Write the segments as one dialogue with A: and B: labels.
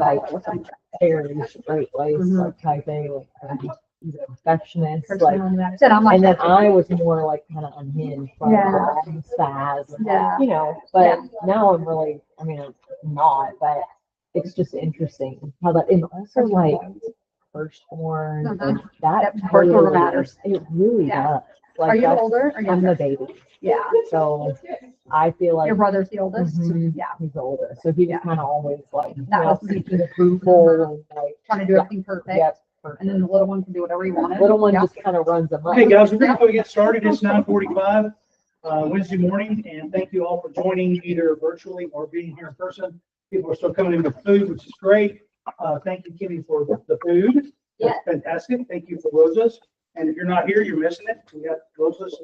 A: like very straight laced, like type A, like he's a perfectionist, like, and then I was more like kind of unhinged, like spaz, and, you know. But now I'm really, I mean, I'm not, but it's just interesting how that, and also like firstborn, and that really matters. It really does. Like, are you older? Or I'm the baby. Yeah. So I feel like your brother's the oldest. Yeah, he's the oldest. So he was kind of always like, seeking approval, and like trying to do everything perfect. Yep. Perfect. And then the little one can do whatever he wanted. Little one just kind of runs amok.
B: Hey guys, we're going to get started. It's 9:45 Wednesday morning, and thank you all for joining either virtually or being here in person. People are still coming in with food, which is great. Thank you, Kimi, for the food. That's fantastic. Thank you for Rosa's. And if you're not here, you're missing it. We got Rosa's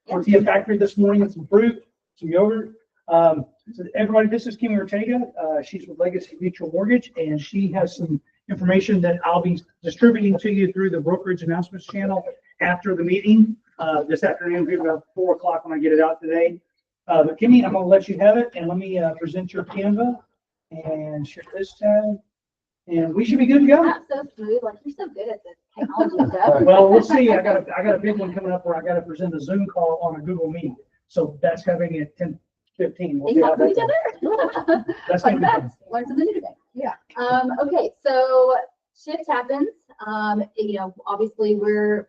B: Tortilla Factory this morning and some fruit, some yogurt. So everybody, this is Kimi Ortega. She's with Legacy Mutual Mortgage, and she has some information that I'll be distributing to you through the brokerage announcements channel after the meeting this afternoon, about 4 o'clock when I get it out today. But Kimi, I'm going to let you have it, and let me present your Canva and share this tab, and we should be good to go.
C: Not so smooth, like you're so good at the technology stuff.
B: Well, we'll see. I got a big one coming up where I got to present a Zoom call on a Google Meet, so that's happening at 10:15. We'll see how that goes. That's going to be fun.
C: Learn something new today. Yeah. Okay, so shift happens. You know, obviously we're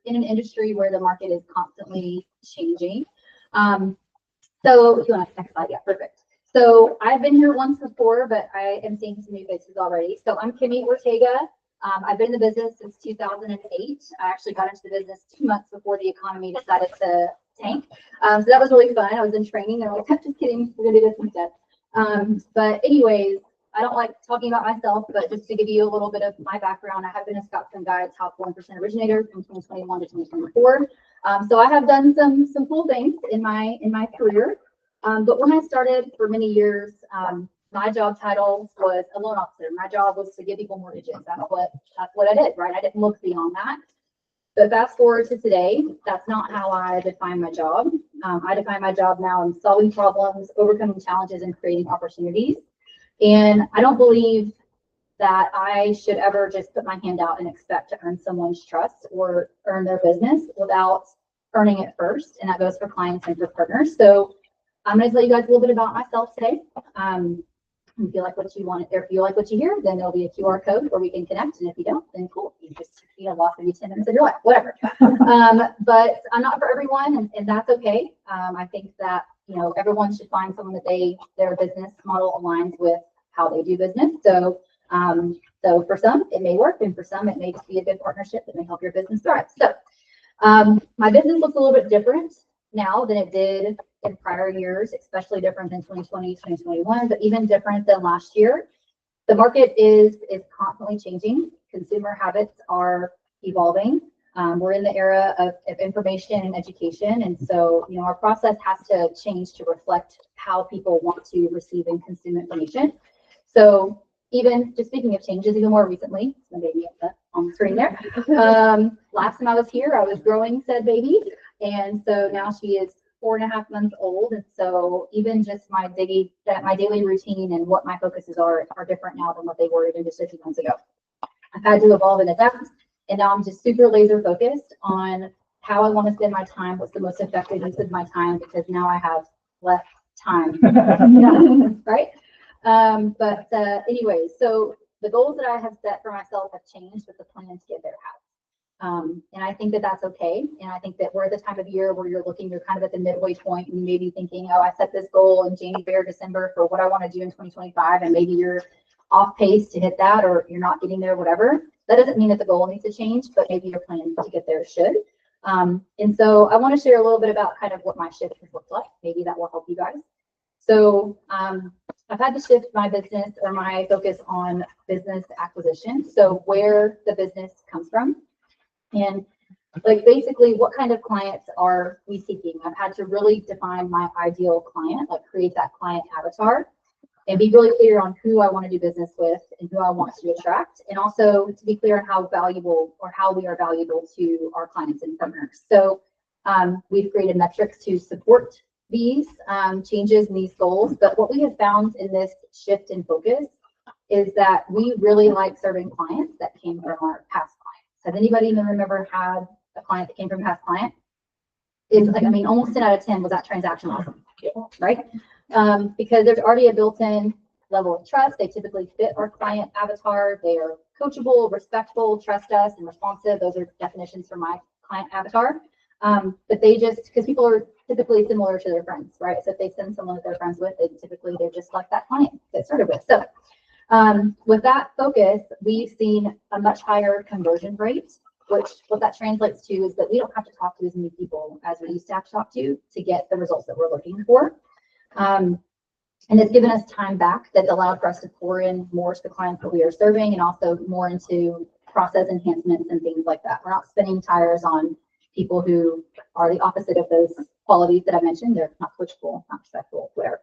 C: in an industry where the market is constantly changing. So if you want to next slide, yeah, perfect. So I've been here once before, but I am seeing some new faces already. So I'm Kimi Ortega. I've been in the business since 2008. I actually got into the business 2 months before the economy decided to tank. So that was really fun. I was in training. They're like, I'm just kidding. We're gonna do this instead. But anyways, I don't like talking about myself, but just to give you a little bit of my background, I have been a Scout Fund Guide top 1% originator from 2021 to 2024. So I have done some cool things in my career. But when I started for many years, my job title was a loan officer. My job was to give people mortgages. That's what I did, right? I didn't look beyond that. But fast forward to today, that's not how I define my job. I define my job now in solving problems, overcoming challenges, and creating opportunities. And I don't believe that I should ever just put my hand out and expect to earn someone's trust or earn their business without earning it first. And that goes for clients and for partners. So I'm going to tell you guys a little bit about myself today. If you like what you want, or if you like what you hear, then there'll be a QR code where we can connect. And if you don't, then cool. You just, lost maybe 10 minutes of your life, whatever. But I'm not for everyone, and that's okay. I think that, everyone should find someone that their business model aligns with how they do business. So, so for some, it may work, and for some, it may just be a good partnership that may help your business thrive. So, my business looks a little bit different now than it did in prior years, especially different than 2020, 2021, but even different than last year. The market is constantly changing. Consumer habits are evolving. We're in the era of information and education. And so, our process has to change to reflect how people want to receive and consume information. So even just speaking of changes, even more recently, my baby on the screen there. Last time I was here, I was growing said baby. And so now she is 4.5 months old. And so even just my daily routine and what my focuses are different now than what they were even just a few months ago. I've had to evolve and adapt. And now I'm just super laser focused on how I want to spend my time, what's the most effective use of my time, because now I have less time. Right? But anyways, so the goals that I have set for myself have changed, but the plan to get there has. And I think that that's okay. And I think that we're at the time of year where you're kind of at the midway point, and you may be thinking, oh, I set this goal in January or December for what I want to do in 2025, and maybe you're off pace to hit that, or you're not getting there, whatever. That doesn't mean that the goal needs to change, but maybe your plan to get there should. And so I want to share a little bit about kind of what my shift has looked like. Maybe that will help you guys. So I've had to shift my business or my focus on business acquisition. So where the business comes from, and like basically what kind of clients are we seeking. I've had to really define my ideal client, like create that client avatar, and be really clear on who I want to do business with and who I want to attract, and also to be clear on how valuable or how we are valuable to our clients and partners. So we've created metrics to support these changes and these goals. But what we have found in this shift in focus is that we really like serving clients that came from our past clients. Has anybody even remember had a client that came from a past client? It's like, I mean, almost 10 out of 10 was that transaction awesome, right? Because there's already a built-in level of trust. They typically fit our client avatar. They are coachable, respectful, trust us, and responsive. Those are definitions for my client avatar. But they just, because people are typically similar to their friends, right? So if they send someone that they're friends with, they're just like that client they started with. So with that focus, we've seen a much higher conversion rate, which what that translates to is that we don't have to talk to as many people as we used to have to talk to get the results that we're looking for. And it's given us time back that allowed for us to pour in more to the clients that we are serving and also more into process enhancements and things like that. We're not spinning tires on people who are the opposite of those qualities that I mentioned. They're not coachable, not respectful, whatever.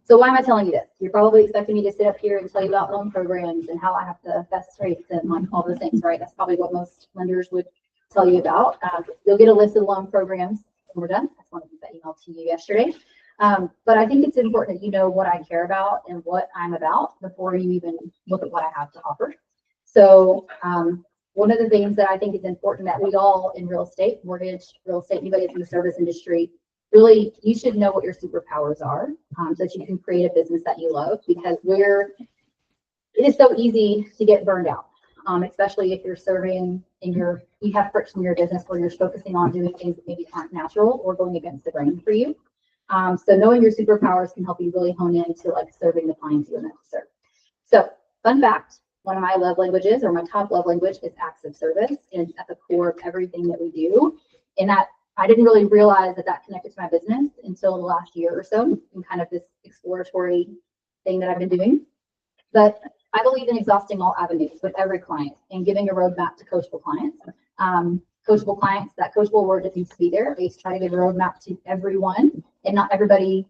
C: So why am I telling you this? You're probably expecting me to sit up here and tell you about loan programs and how I have the best rates and like all those things, right? That's probably what most lenders would tell you about. You'll get a list of loan programs when we're done. That's one of them that emailed to you yesterday. But I think it's important that you know what I care about and what I'm about before you even look at what I have to offer. So one of the things that I think is important that we all in real estate, mortgage, real estate, anybody that's in the service industry, really, you should know what your superpowers are so that you can create a business that you love, because it is so easy to get burned out, especially if you're serving and you have friction in your business where you're focusing on doing things that maybe aren't natural or going against the grain for you. So knowing your superpowers can help you really hone into like serving the clients you're meant to serve. So fun fact, one of my love languages or my top love language is acts of service, and it's at the core of everything that we do. And that I didn't really realize that connected to my business until the last year or so, and kind of this exploratory thing that I've been doing. But I believe in exhausting all avenues with every client and giving a roadmap to coachable clients. Coachable clients, that coachable word that needs to be there. I used to try to give a roadmap to everyone, and not everybody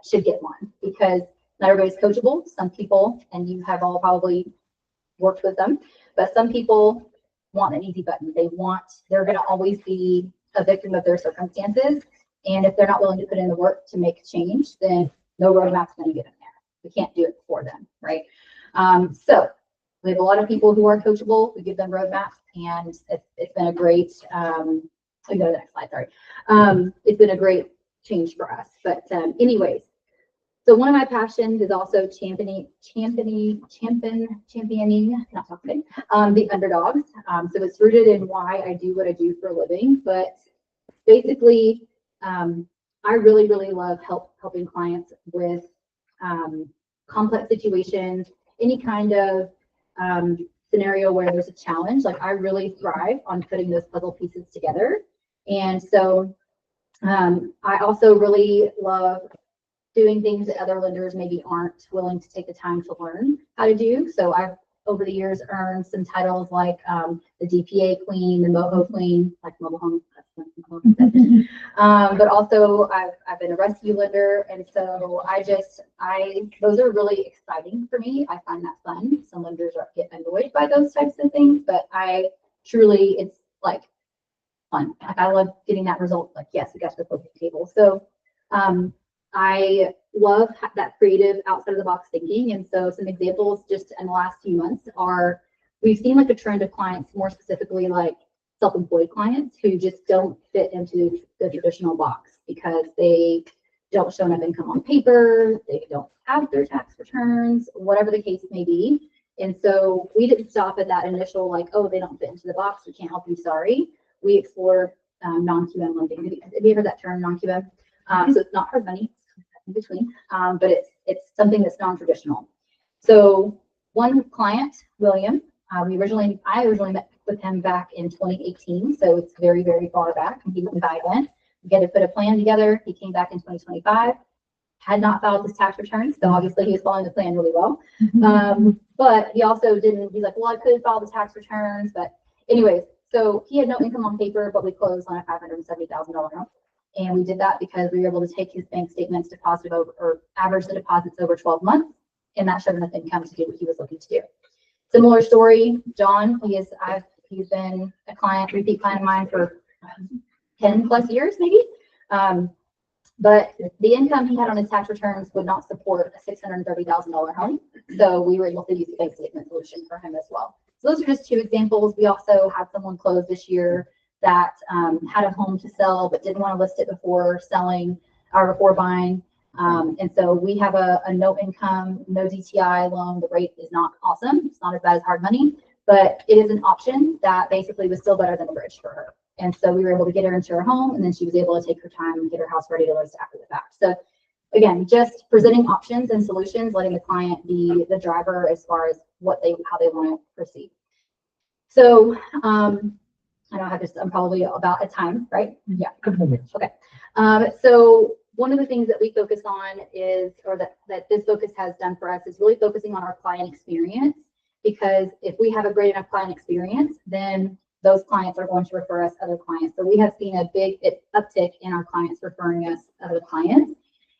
C: should get one because not everybody's coachable. Some people, and you have all probably worked with them, but some people want an easy button. They're going to always be a victim of their circumstances. And if they're not willing to put in the work to make change, then no roadmap's going to get them there. We can't do it for them, right? So we have a lot of people who are coachable. We give them roadmaps, and it's been a great, we go to the next slide, sorry. It's been a great change for us. But anyways, so one of my passions is also championing, not talking, the underdogs. So it's rooted in why I do what I do for a living. But basically, I really, really love helping clients with complex situations, any kind of scenario where there's a challenge. Like I really thrive on putting those puzzle pieces together. And so I also really love doing things that other lenders maybe aren't willing to take the time to learn how to do. So I've over the years earned some titles like the DPA Queen, the Moho Queen, like mobile home. But also I've been a rescue lender, and so those are really exciting for me. I find that fun. Some lenders get annoyed by those types of things, but it's like fun. Like I love getting that result. Like yes, we got to the closing table. So I love that creative outside of the box thinking. And so some examples just in the last few months are, we've seen like a trend of clients, more specifically like self-employed clients who just don't fit into the traditional box because they don't show enough income on paper, they don't have their tax returns, whatever the case may be. And so we didn't stop at that initial like, oh, they don't fit into the box, we can't help you, sorry. We explored non-QM lending. Have you heard that term, non-QM? So it's not hard money, in between, but it's something that's non-traditional. So one client, William, I originally met with him back in 2018, so it's very, very far back. He didn't dive in. We had to put a plan together. He came back in 2025, had not filed his tax returns, so obviously he was following the plan really well. But he also didn't. He's like, well, I could file the tax returns, but anyways, so he had no income on paper, but we closed on a $570,000 loan. And we did that because we were able to take his bank statements, deposit over, or average the deposits over 12 months, and that showed enough income to do what he was looking to do. Similar story, John, he's been a repeat client of mine for 10 plus years, maybe. But the income he had on his tax returns would not support a $630,000 home. So we were able to use the bank statement solution for him as well. So those are just 2 examples. We also had someone close this year that had a home to sell but didn't want to list it before selling or before buying. And so we have a no income, no DTI loan. The rate is not awesome. It's not as bad as hard money, but it is an option that basically was still better than a bridge for her. And so we were able to get her into her home, and then she was able to take her time and get her house ready to list after the fact. So again, just presenting options and solutions, letting the client be the driver as far as how they want to proceed. So I know I'm probably about at time, right? Yeah. Okay. So one of the things that we focus on is, or that this focus has done for us, is really focusing on our client experience. Because if we have a great enough client experience, then those clients are going to refer us other clients. So we have seen a big uptick in our clients referring us other clients.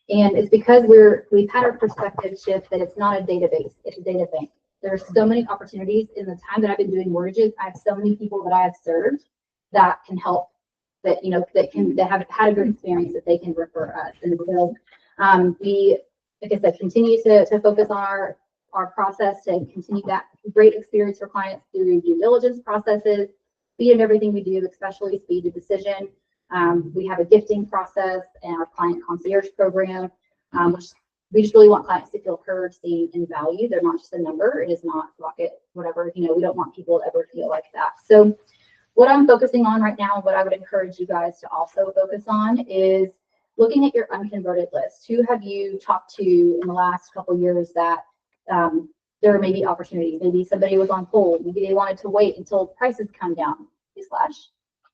C: And it's because we've had our perspective shift that it's not a database, it's a data bank. There's so many opportunities. In the time that I've been doing mortgages, I have so many people that I have served that can help, that have had a good experience, that they can refer us. And so we, like I said, continue to focus on our process to continue that great experience for clients through due diligence processes, speed of everything we do, especially speed of decision. We have a gifting process and our client concierge program, which we just really want clients to feel heard, seen, and valued. They're not just a number. It is not rocket, whatever. We don't want people to ever feel like that. So what I'm focusing on right now, what I would encourage you guys to also focus on, is looking at your unconverted list. Who have you talked to in the last couple of years that there may be opportunities? Maybe somebody was on hold. Maybe they wanted to wait until prices come down.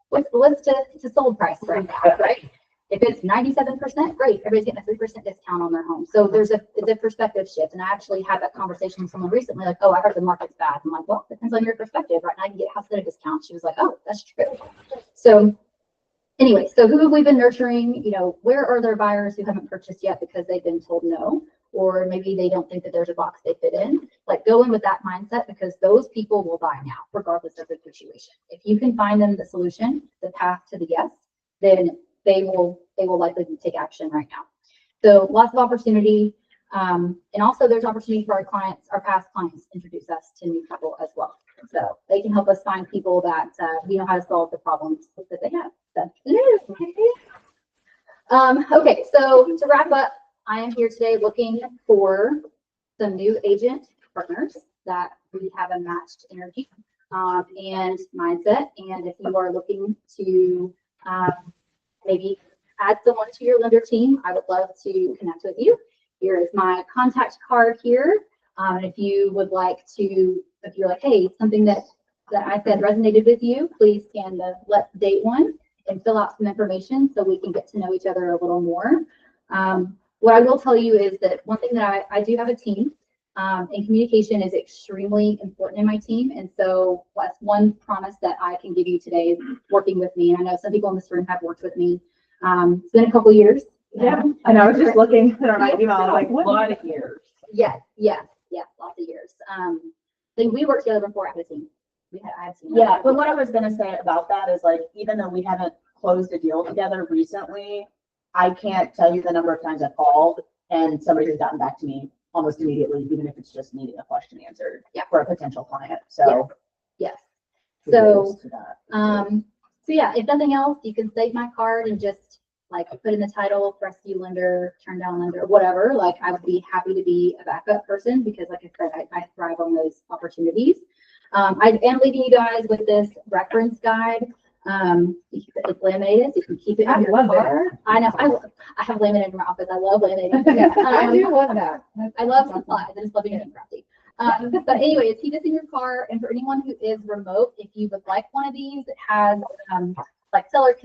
C: What's the list to sold price right now, right? If it's 97%, great. Everybody's getting a 3% discount on their home. So it's a perspective shift. And I actually had that conversation with someone recently, like, oh, I heard the market's bad. I'm like, well, it depends on your perspective. Right now you can get house at a discount. She was like, oh, that's true. So anyway, so who have we been nurturing? Where are there buyers who haven't purchased yet because they've been told no? Or maybe they don't think that there's a box they fit in. Like, go in with that mindset, because those people will buy now, regardless of the situation. If you can find them the solution, the path to the yes, then they will likely take action right now. So lots of opportunity. And also there's opportunity for our past clients, introduce us to new people as well. So they can help us find people that we know how to solve the problems that they have. So, okay, so to wrap up, I am here today looking for some new agent partners that we have a matched energy and mindset. And if you are looking to maybe add someone to your lender team, I would love to connect with you. Here is my contact card here. If you would like to, if you're like, hey, something that I said resonated with you, please scan the let's date one and fill out some information so we can get to know each other a little more. What I will tell you is that one thing that I do have a team, and communication is extremely important in my team. And so that's one promise that I can give you today, is working with me. And I know some people in this room have worked with me. It's been a couple of years.
A: Yeah, and I was just looking at my email, I was like, what? A lot of years.
C: Yes, lots of years. I think we worked together before I had a team.
D: Yeah, but what I was going to say about that is, like, even though we haven't closed a deal together recently, I can't tell you the number of times I've called and somebody has gotten back to me almost immediately, even if it's just needing a question answered for a potential client. So
C: yes. So yeah, if nothing else, you can save my card and just like put in the title, rescue lender, turn down lender, whatever. Like, I would be happy to be a backup person, because like I said, I thrive on those opportunities. I am leaving you guys with this reference guide. It's laminated, so you can keep it in your car. I know, I have laminated in my office. I love laminating.
A: I do love that.
C: I love supplies. I just love being crafty. But anyway, keep this in your car. And for anyone who is remote, if you would like one of these, it has like seller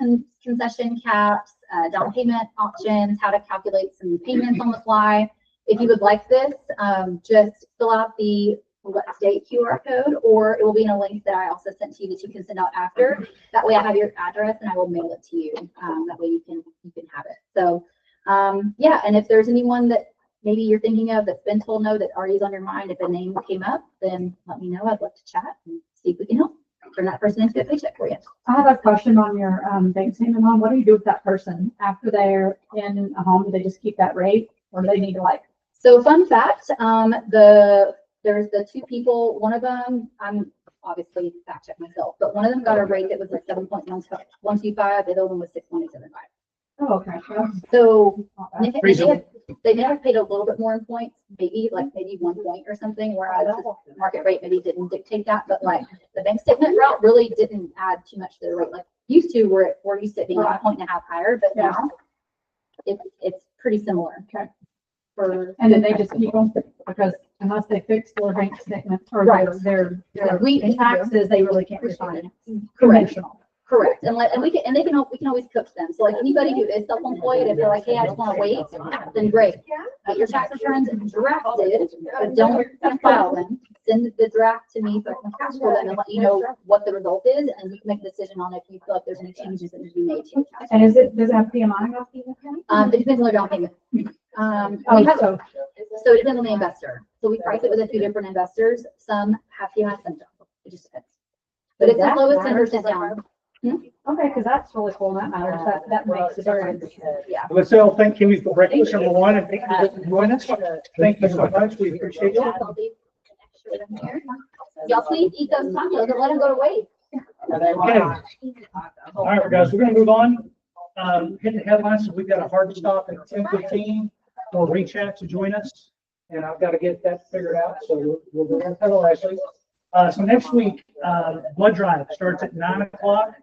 C: concession caps, down payment options, how to calculate some payments on the fly. If you would like this, just fill out the let's date QR code, or it will be in a link that I also sent to you that you can send out after. That way I have your address and I will mail it to you. That way you can have it. So yeah, and if there's anyone that maybe you're thinking of that's been told no, that already is on your mind, if a name came up, then let me know. I'd love to chat and see if we can help. turn that person into a paycheck for you.
E: I have a question on your bank statement, Mom. What do you do with that person after they're in a home? Do they just keep that rate, or do they need to like?
C: So fun fact, there's the two people, one of them, I'm obviously fact check myself, but one of them got a rate that was like 7.125, the other one was 6.875.
E: Oh, okay.
C: So
B: Reasonable.
C: they may have paid a little bit more in points, maybe 1 point or something, whereas the market rate maybe didn't dictate that, but like the bank statement route really didn't add too much to the rate. Like used to, where it used to be a point and a half higher, but now it's pretty similar.
E: Okay.
C: And
E: then they just keep them because unless they fix their bank statement or their taxes, they really can't respond. Conventional.
C: Correct, and we can always coach them. So like anybody who is self-employed, if they're like, hey, I just want to wait, then great. Get your tax returns drafted, but don't file them. Send the draft to me so I can cash for them and let you know what the result is, and you can make a decision on if you feel like there's any changes that need to be made to your tax.
E: And does it have PMI?
C: It depends on their down payment. So it depends on the investor. So we price it with a few different investors. Some have PMI, some don't. It just depends. But it's the lowest 10% down.
E: Okay, because that's really cool. That matters. That makes a difference.
C: Yeah.
B: Let's all thank Kimi for breakfast, number one, and thank you for joining us. Thank you so much. We appreciate you.
C: Y'all please eat those tacos and let them go to waste.
B: Okay. All right, guys, we're gonna move on. Hit the headlines. We've got a hard stop at 10:15 for reach out to join us. And I've got to get that figured out. So we'll do that lastly. So next week, blood drive starts at 9 o'clock,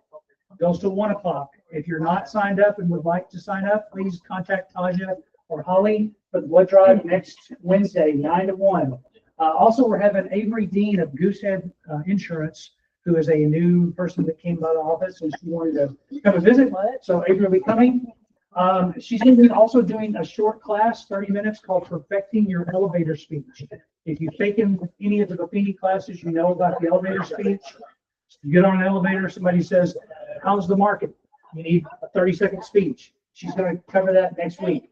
B: goes to 1 o'clock. If you're not signed up and would like to sign up, please contact Taja or Holly for the blood drive next Wednesday, 9 to 1. Also, we're having Avery Dean of Goosehead Insurance, who is a new person that came by the office and she wanted to come and visit. So Avery will be coming. She's also doing a short class, 30 minutes, called Perfecting Your Elevator Speech. If you've taken any of the Buffini classes, you know about the elevator speech. You get on an elevator, somebody says, how's the market? You need a 30-second speech. She's going to cover that next week.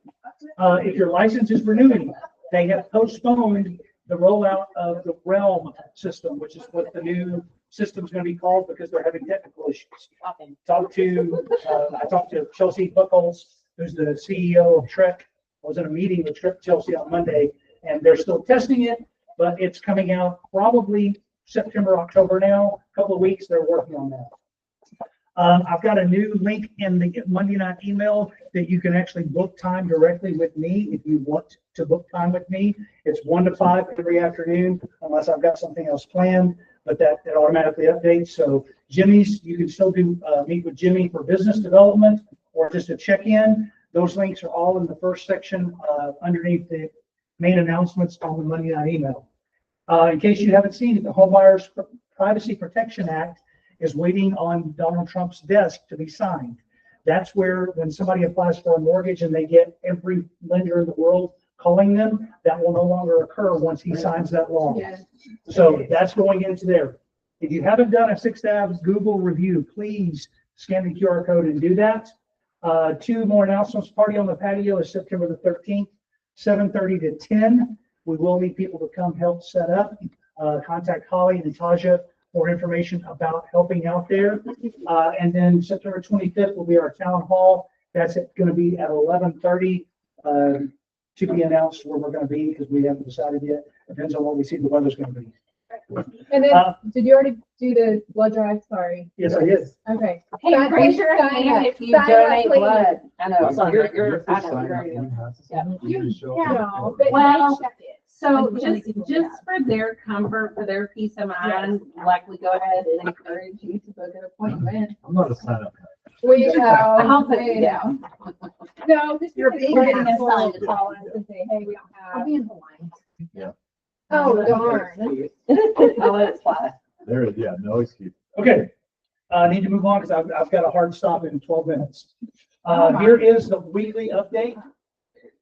B: If your license is renewing, they have postponed the rollout of the Realm system, which is what the new system is going to be called because they're having technical issues. I talked to Chelsea Buckles, who's the CEO of Trek. I was in a meeting with Trek Chelsea on Monday, and they're still testing it, but it's coming out probably September, October now. A couple of weeks, they're working on that. I've got a new link in the Monday night email that you can actually book time directly with me if you want to book time with me. It's 1 to 5 every afternoon, unless I've got something else planned, but that automatically updates. So Jimmy's, you can still do meet with Jimmy for business development or just a check-in. Those links are all in the first section underneath the main announcements on the Monday night email. In case you haven't seen it, the Homebuyers Privacy Protection Act is waiting on Donald Trump's desk to be signed. That's where when somebody applies for a mortgage and they get every lender in the world calling them, that will no longer occur once he signs that law. Yeah. So that's going into there. If you haven't done a 6th Ave Google review, please scan the QR code and do that. 2 more announcements. Party on the Patio is September the 13th, 7:30 to 10. We will need people to come help set up. Contact Holly and Natasha for information about helping out there. And then September 25th will be our town hall. That's going to be at 11:30 to be announced where we're going to be because we haven't decided yet. Depends on what we see the weather's going to be.
F: And then, did you already do the blood drive? Sorry.
B: Yes, I did.
F: Okay.
E: Hey, raise your hand if you donate blood. I know.
G: I know,
E: You're well, so just for their comfort, for their peace of mind, like we go ahead and encourage you to book an appointment.
G: I'm not a sign up.
F: We
E: I'll put it down.
F: No, just
E: You're
F: because
E: being
F: getting a
E: full.
F: sign to call us and say, hey, we don't have.
C: I'll be in Hawaii.
G: Yeah.
F: Oh, darn.
E: I'll let it fly.
G: There, yeah, no excuse.
B: Okay. I need to move on because I've got a hard stop in 12 minutes. Here is the weekly update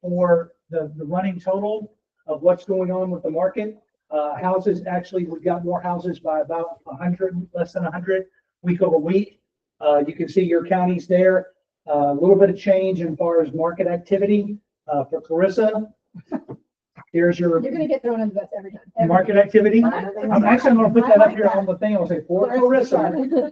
B: for the running total of what's going on with the market. Houses, actually, we've got more houses by about 100, less than 100 week over week. You can see your counties there. A little bit of change as far as market activity for Clarissa. Here's your
F: You're gonna get thrown in the bus every time.
B: market activity. I'm actually gonna put that up here on the thing. I'll say for Clarissa.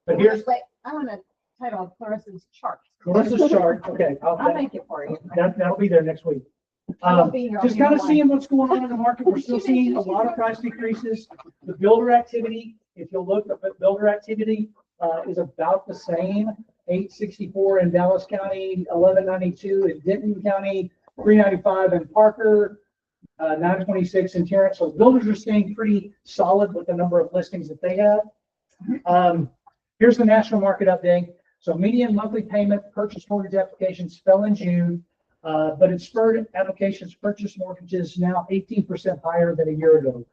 B: But here's
H: I want a title of Clarissa's chart.
B: Clarissa's chart. Okay,
H: I'll make it for you.
B: that'll be there next week.
H: I'll be here.
B: Just kind of seeing what's going on in the market. We're still seeing a lot of price decreases. The builder activity, if you'll look, the builder activity is about the same. 864 in Dallas County, 1192 in Denton County, 395 in Parker, 926 in Terrence. So builders are staying pretty solid with the number of listings that they have. Here's the national market update. So median monthly payment purchase mortgage applications fell in June, but it spurred applications purchase mortgages now 18% higher than a year ago.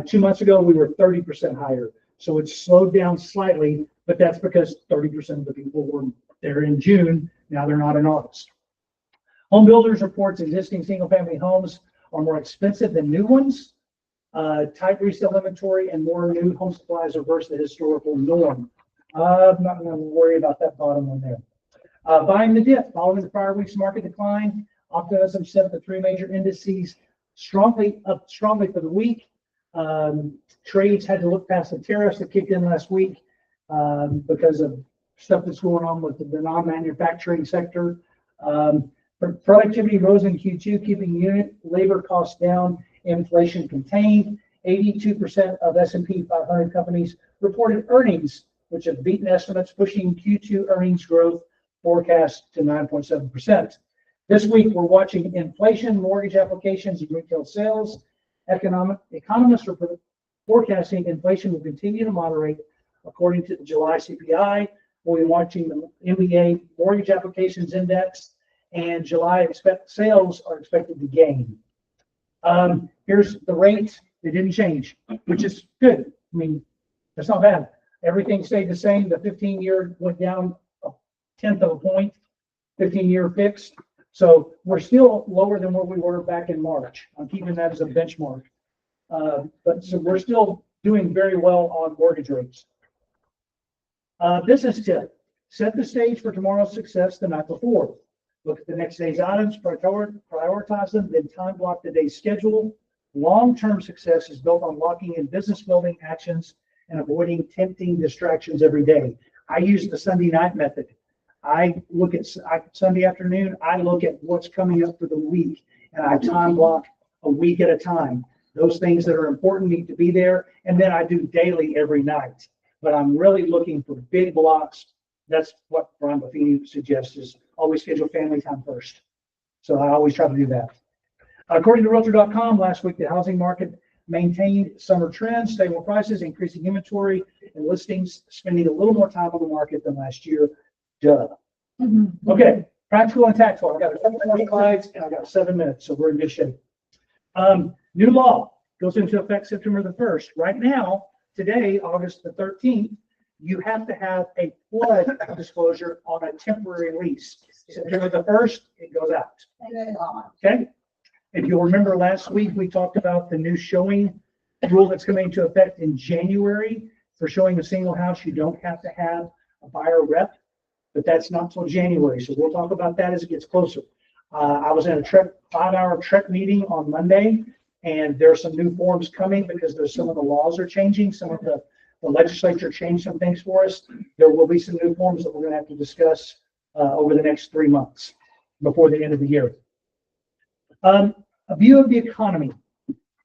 B: 2 months ago, we were 30% higher. So it's slowed down slightly, but that's because 30% of the people were there in June. Now they're not in August. Home builders reports existing single family homes are more expensive than new ones. Tight resale inventory and more new home supplies reverse the historical norm. I'm not going to worry about that bottom one there. Buying the dip following the prior week's market decline. Optimism set the three major indices up strongly for the week. Trades had to look past the tariffs that kicked in last week because of stuff that's going on with the non-manufacturing sector. Productivity rose in Q2, keeping unit labor costs down, inflation contained. 82% of S&P 500 companies reported earnings, which have beaten estimates, pushing Q2 earnings growth forecast to 9.7%. This week, we're watching inflation, mortgage applications, and retail sales. Economists are forecasting inflation will continue to moderate according to the July CPI. We'll be watching the MBA mortgage applications index, and July sales are expected to gain. Here's the rate. It didn't change, which is good. I mean, that's not bad. Everything stayed the same. The 15-year went down a tenth of a point, 15-year fixed. So we're still lower than where we were back in March. I'm keeping that as a benchmark. But so we're still doing very well on mortgage rates. Business tip: set the stage for tomorrow's success the night before. Look at the next day's items, prioritize them, then time block the day's schedule. Long-term success is built on locking in business building actions and avoiding tempting distractions every day. I use the Sunday night method. I look at Sunday afternoon, I look at what's coming up for the week, and I time block a week at a time. Those things that are important need to be there, and then I do daily every night. But I'm really looking for big blocks. That's what Brian Buffini suggests, is always schedule family time first. So I always try to do that. According to Realtor.com, last week, the housing market maintained summer trends, stable prices, increasing inventory, and listings, spending a little more time on the market than last year. Duh. Okay, practical and tactful. I've got a couple more slides and I've got 7 minutes, so we're in good shape. New law goes into effect September the 1st. Right now, today, August the 13th, you have to have a flood disclosure on a temporary lease. September the 1st, it goes out. Okay. If you'll remember last week, we talked about the new showing rule that's coming into effect in January. For showing a single house, you don't have to have a buyer rep, but that's not till January. So we'll talk about that as it gets closer. I was in a 5-hour Trek meeting on Monday, and there are some new forms coming because there's some of the laws are changing. Some of the legislature changed some things for us. There will be some new forms that we're going to have to discuss over the next 3 months before the end of the year. A view of the economy.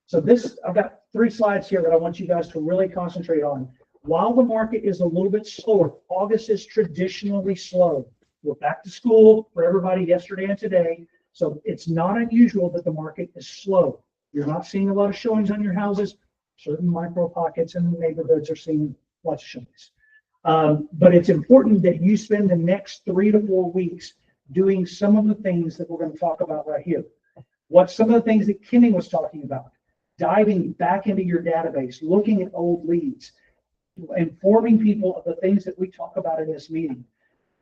B: So this, I've got 3 slides here that I want you guys to really concentrate on. While the market is a little bit slower, August is traditionally slow. We're back to school for everybody yesterday and today. So it's not unusual that the market is slow. You're not seeing a lot of showings on your houses. Certain micro pockets in the neighborhoods are seeing lots of showings. But it's important that you spend the next 3 to 4 weeks doing some of the things that we're going to talk about right here. What's some of the things that Kimi was talking about? Diving back into your database, looking at old leads, informing people of the things that we talk about in this meeting.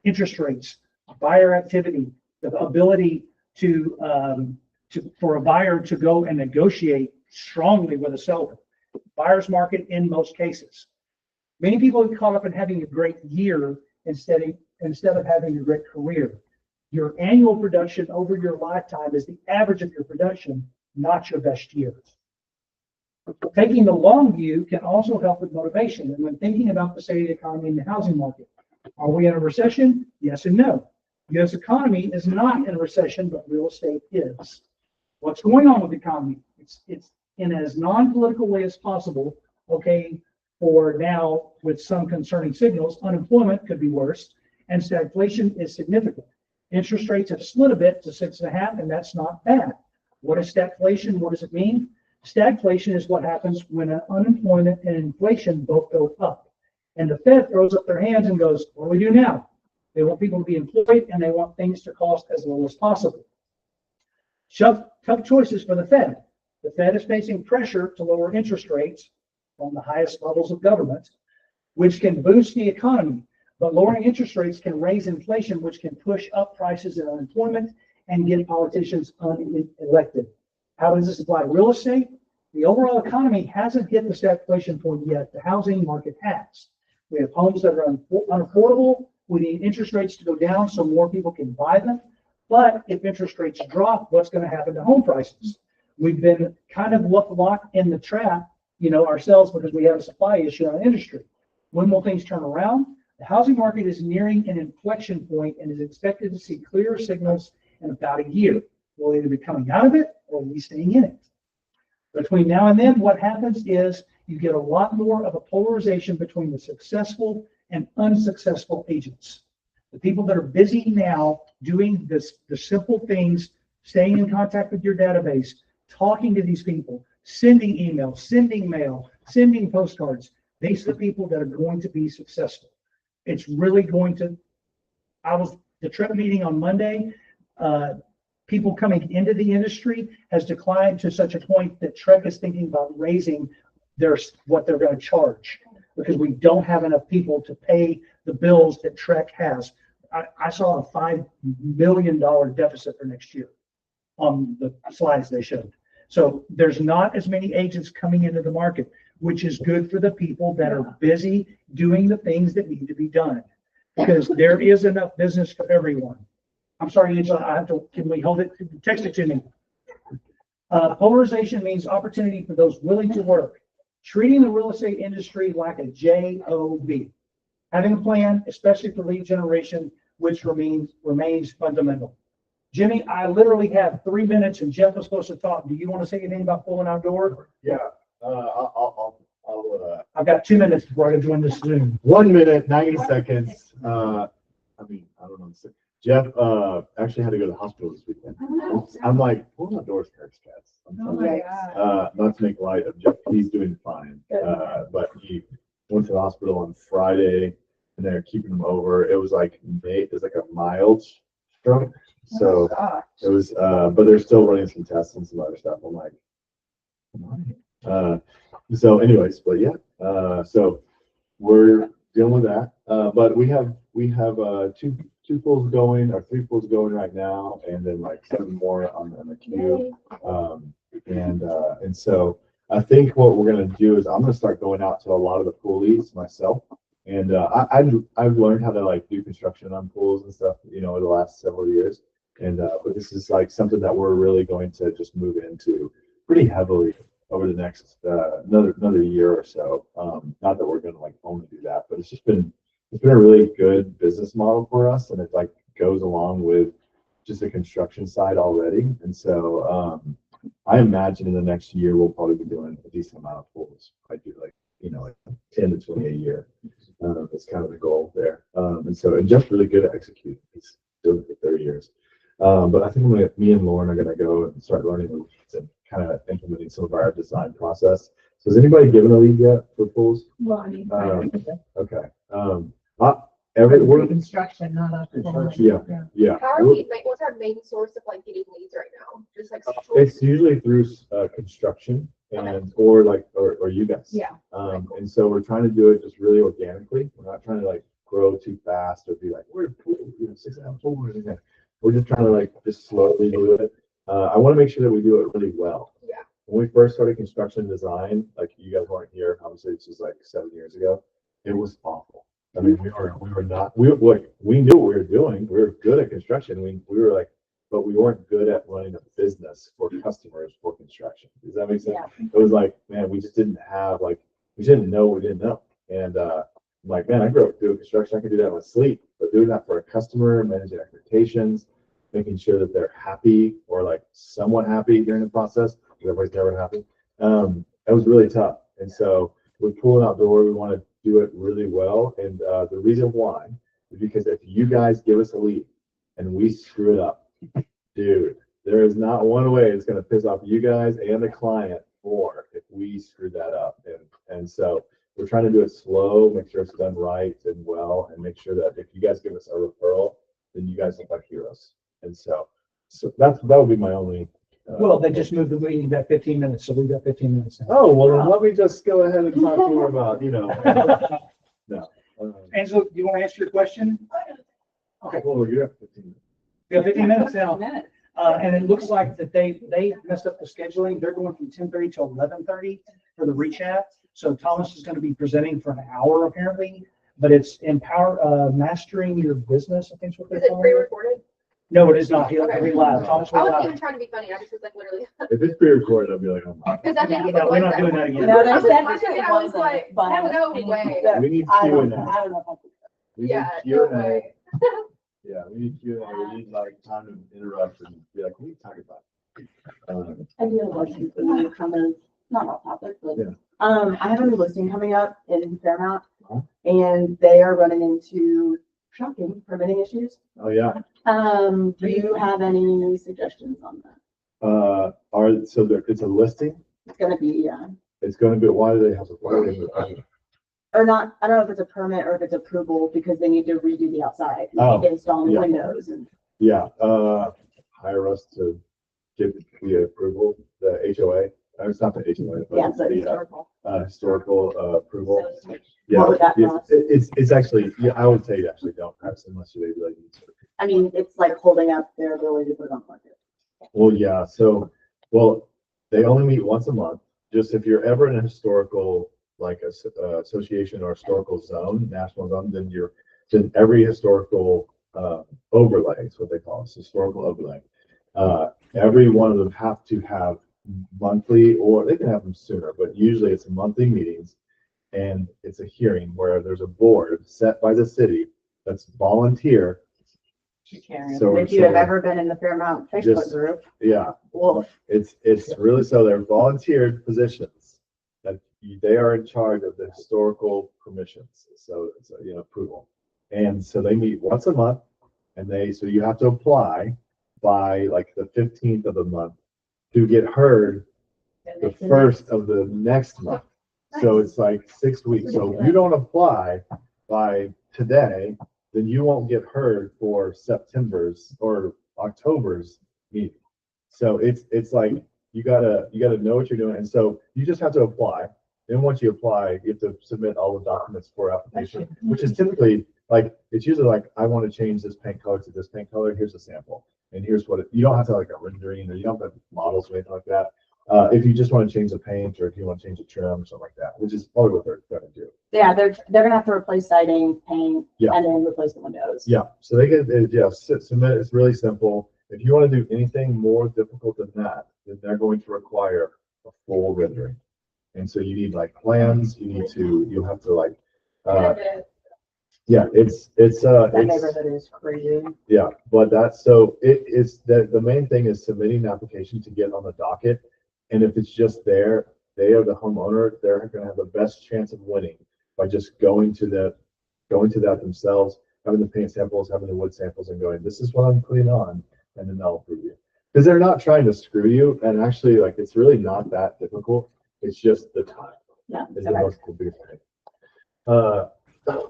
B: Interest rates, buyer activity, the ability for a buyer to go and negotiate strongly with a seller. Buyer's market in most cases. Many people get caught up in having a great year instead of having a great career. Your annual production over your lifetime is the average of your production, not your best years. Taking the long view can also help with motivation. And when thinking about the state of the economy and the housing market, are we in a recession? Yes and no. The U.S. economy is not in a recession, but real estate is. What's going on with the economy? It's in as non-political way as possible. Okay, for now, with some concerning signals, unemployment could be worse, and stagflation is significant. Interest rates have slid a bit to 6.5, and that's not bad. What is stagflation? What does it mean? Stagflation is what happens when unemployment and inflation both go up. And the Fed throws up their hands and goes, what do we do now? They want people to be employed and they want things to cost as little as possible. Tough choices for the Fed. The Fed is facing pressure to lower interest rates from the highest levels of government, which can boost the economy. But lowering interest rates can raise inflation, which can push up prices and unemployment and get politicians unelected. How does this apply to real estate? The overall economy hasn't hit the stagflation point yet. The housing market has. We have homes that are unaffordable. We need interest rates to go down so more people can buy them. But if interest rates drop, what's going to happen to home prices? We've been kind of locked in the trap, ourselves because we have a supply issue in our industry. When will things turn around? The housing market is nearing an inflection point and is expected to see clearer signals in about a year. We'll either be coming out of it or we'll be staying in it. Between now and then, what happens is you get a lot more of a polarization between the successful and unsuccessful agents. The people that are busy now doing the simple things, staying in contact with your database, talking to these people, sending emails, sending mail, sending postcards, these are the people that are going to be successful. It's really going to, the TREP meeting on Monday, people coming into the industry has declined to such a point that TREP is thinking about raising what they're going to charge because we don't have enough people to pay the bills that TREC has. I saw a $5 million deficit for next year on the slides they showed. So there's not as many agents coming into the market, which is good for the people that are busy doing the things that need to be done because there is enough business for everyone. I'm sorry, Angela, can we hold it? Text it to me. Polarization means opportunity for those willing to work. Treating the real estate industry like a job. Having a plan, especially for lead generation, which remains fundamental. Jimmy, I literally have 3 minutes and Jeff was supposed to talk. Do you want to say anything about pulling outdoor?
G: Yeah,
B: I've got 2 minutes before I join this Zoom.
G: 1 minute, 90 seconds. I don't know. Jeff actually had to go to the hospital this weekend. I'm like, pulling outdoors hurts cats. Not to make light of Jeff, he's doing fine. But he went to the hospital on Friday and they're keeping him over. It was like a mild stroke. So it was, but they're still running some tests and some other stuff. I'm like, so anyways, but yeah, so we're dealing with that. But we have two pools going or 3 pools going right now, and then like 7 more on the queue. And so I think what we're gonna do is I'm gonna start going out to a lot of the pool leads myself. And I've learned how to like do construction on pools and stuff, the last several years. And but this is like something that we're really going to just move into pretty heavily over the next another year or so. Not that we're going to like only do that, but it's been a really good business model for us, and it like goes along with just the construction side already. And so I imagine in the next year we'll probably be doing a decent amount of pools. I do like 10 to 20 a year. That's kind of the goal there. And Jeff's really good at executing. He's doing it for 30 years. But I think me and Lauren are going to go and start learning the leads and kind of implementing some of our design process. So has anybody given a lead yet for pools?
F: Well, I mean,
G: Okay. We're
H: Construction, not a.
G: yeah.
H: How are we, what's our main source of like getting leads right now? Just like.
G: It's usually through construction or you guys.
H: Yeah.
G: And so we're trying to do it just really organically. We're not trying to like grow too fast or be like we're 6 hours or anything. We're just trying to like just slowly do it. I want to make sure that we do it really well.
H: Yeah.
G: When we first started construction design, like you guys weren't here, obviously this was like 7 years ago. It was awful. I mean, we knew what we were doing. We were good at construction. We were like but we weren't good at running a business for customers for construction. Does that make sense? It was like, man, we just didn't have like, we didn't know what we didn't know. And I'm like, man, I grew up doing construction. I can do that in my sleep, but doing that for a customer, managing expectations, making sure that they're happy or like somewhat happy during the process, because everybody's never happy. That was really tough. And so we're pulling outdoor. We want to do it really well. And the reason why is because if you guys give us a lead and we screw it up, dude, there is not one way it's going to piss off you guys and the client more if we screw that up. And so we're trying to do it slow, make sure it's done right and well, and make sure that if you guys give us a referral, then you guys look like heroes. And so that would be my only.
B: Well, they just moved the meeting back 15 minutes, so we've got 15 minutes now.
G: Oh, well, then let me just go ahead and talk more about, no.
B: Angela, do you want to ask your question? Okay.
G: Well, you have 15 minutes.
B: We have 15 minutes now. And it looks like that they messed up the scheduling. They're going from 10:30 to 11:30 for the reach out. So Thomas is going to be presenting for an hour apparently, but it's mastering your business, I think is what
H: Is
B: they're
H: it
B: calling it.
H: pre-recorded?
B: No, it is not. He'll
H: Okay.
B: be live. Thomas
H: I
B: will be
H: wasn't even
B: live.
H: trying to be funny. I just was like literally.
G: If it's pre-recorded, I'll be like, oh my.
H: Because I think it
B: No, we're
H: was
B: not
H: that.
B: doing that again.
D: No, they
H: I was
D: said
H: watching
D: it
H: it, I was
D: wasn't,
H: like,
D: but-
H: no way.
G: We need
D: I
G: Q&A.
D: don't know if I could.
G: We need
H: Yeah, no
G: Q&A.
H: way.
G: Yeah, we need Q&A. We need like time to interrupt and be like, what are you talking about?
D: I do have a question for you, kind of, not off topic, but,
G: Yeah.
D: I have a new listing coming up in Fairmount,
G: Uh-huh.
D: and they are running into shocking permitting issues.
G: Oh, yeah.
D: Do you have any suggestions on that?
G: It's a listing.
D: It's gonna be,
G: It's going to be, why do they have to?
D: or not, I don't know if it's a permit or if it's approval, because they need to redo the outside, they
G: Oh,
D: need to install new
G: yeah.
D: windows and.
G: Yeah, hire us to give the approval, the HOA. It's not the HOA, but
D: Yeah,
G: it's
D: but
G: the
D: historical.
G: historical approval.
D: So,
G: Yeah,
D: what would that cost?
G: it's actually, yeah, I would say you actually don't have so much they really need to.
D: I mean, it's like holding up their ability to put it on the market.
G: Well, yeah, they only meet once a month. Just if you're ever in a historical, like association or historical zone, national zone, then every historical overlay is what they call it, historical overlay. Every one of them have to have monthly, or they can have them sooner, but usually it's monthly meetings, and it's a hearing where there's a board set by the city that's volunteer. So-
D: If you have ever been in the Fairmount Facebook
G: Just-
D: group,
G: Yeah,
D: well,
G: it's really, so they're volunteered positions that they are in charge of the historical permissions. So it's approval. And so they meet once a month, and so you have to apply by like the 15th of the month to get heard the first of the next month. So it's like 6 weeks. So if you don't apply by today, then you won't get heard for September's or October's meeting. So it's like you gotta know what you're doing, and so you just have to apply. Then once you apply, you have to submit all the documents for application, which is typically like, it's usually like, I want to change this paint color to this paint color. Here's a sample, and here's what you don't have to like a rendering, or you don't have models or anything like that. If you just want to change the paint, or if you want to change the trim or something like that, which is probably what they're going to do.
D: yeah, they're gonna have to replace siding, paint,
G: Yeah.
D: and then replace the windows.
G: Yeah, so they get, submit, it's really simple. If you want to do anything more difficult than that, then they're going to require a full rendering. And so you need like plans, you'll have to like, yeah,
D: That neighborhood is crazy.
G: yeah, but it's the main thing is submitting an application to get on the docket. And if it's just there, they are the homeowner, they're gonna have the best chance of winning by just going to that themselves, having the paint samples, having the wood samples, and going, this is what I'm putting on, and then they'll approve you. Because they're not trying to screw you, and actually, like, it's really not that difficult. It's just the time.
D: Yeah.
G: Is the biggest thing.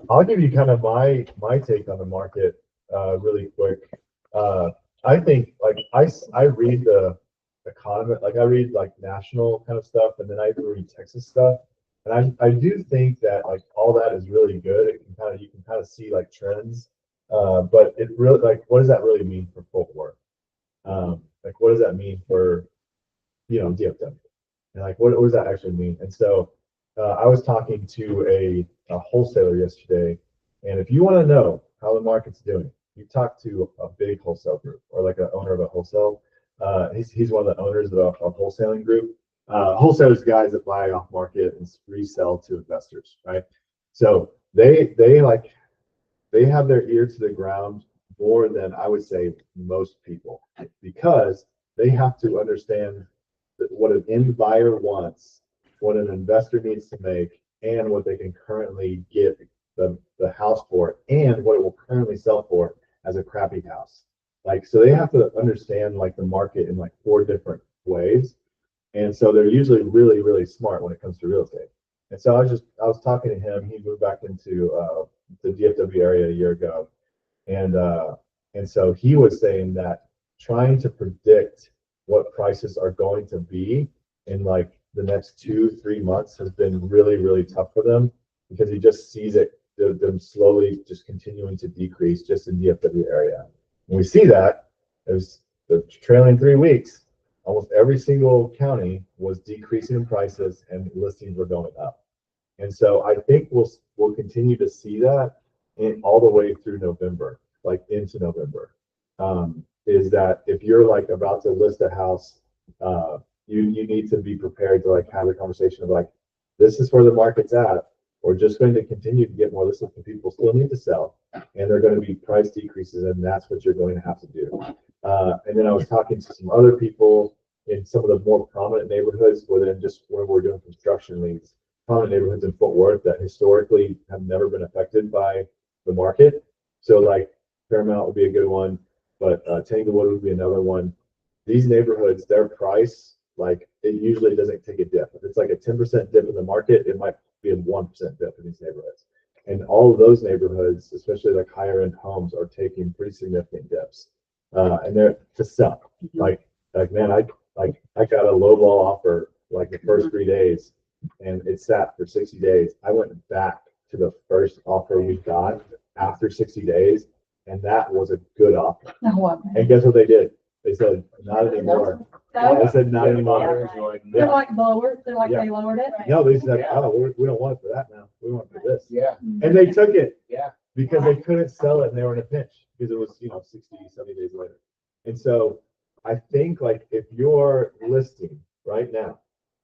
G: I'll give you kind of my take on the market really quick. I think like I read the economy, like I read like national kind of stuff, and then I read Texas stuff. And I do think that like all that is really good. You can kind of see like trends. But it really, like, what does that really mean for Fort Worth? Like, what does that mean for, DFW? And like, what does that actually mean? And so I was talking to a wholesaler yesterday, and if you want to know how the market's doing, you talk to a big wholesale group or like an owner of a wholesale, he's one of the owners of a wholesaling group. Wholesalers, guys that buy off market and resell to investors, right? So they have their ear to the ground more than I would say most people, because they have to understand what an end buyer wants, what an investor needs to make, and what they can currently get the house for, and what it will currently sell for as a crappy house. Like, so they have to understand like the market in like 4 different ways. And so they're usually really, really smart when it comes to real estate. And so I was talking to him. He moved back into the DFW area a year ago. And so he was saying that trying to predict what prices are going to be in like the next 2-3 months has been really, really tough for them, because he just sees them slowly just continuing to decrease just in DFW area. And we see that as the trailing 3 weeks, almost every single county was decreasing in prices and listings were going up. And so I think we'll continue to see that all the way through November, like into November. Is that if you're like about to list a house, you need to be prepared to like have a conversation of like, this is where the market's at. We're just going to continue to get more listings, because people still need to sell, and they're going to be price decreases, and that's what you're going to have to do. And then I was talking to some other people in some of the more prominent neighborhoods where we're doing construction leads, prominent neighborhoods in Fort Worth that historically have never been affected by the market. So like Paramount would be a good one, but Tanglewood would be another one. These neighborhoods, their price, like it usually doesn't take a dip. If it's like a 10% dip in the market, it might be a 1% dip in these neighborhoods. And all of those neighborhoods, especially like higher end homes, are taking pretty significant dips. And they're to sell. Like man, I got a lowball offer like the first 3 days, and it sat for 60 days. I went back to the first offer we got after 60 days, and that was a good offer. And guess what they did? They said, not anymore. They said, not anymore.
F: They're like lowered,
G: Yeah.
F: they lowered it.
G: No, they said, oh, we don't want it for that now. We want it for this.
I: Yeah.
G: And they took it.
I: Yeah.
G: Because they couldn't sell it and they were in a pinch, because it was, 60, 70 days later. And so I think like if you're listing right now,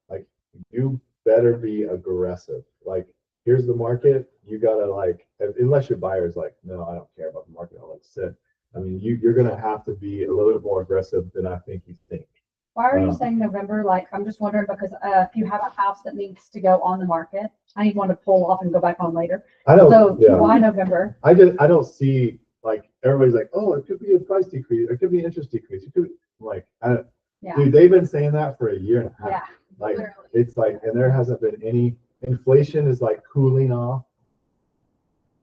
G: like you better be aggressive. Like, here's the market. You gotta like, unless your buyer's like, no, I don't care about the market, I'll let it sit. I mean, you're gonna have to be a little bit more aggressive than I think you think.
F: Why are you saying November? Like, I'm just wondering, because if you have a house that needs to go on the market, I need one to pull off and go back on later. So why November?
G: I don't see like everybody's like, oh, it could be a price decrease, it could be an interest decrease. It could like, dude, they've been saying that for a year and a half.
F: Yeah.
G: Like it's like, and there hasn't been any inflation is like cooling off.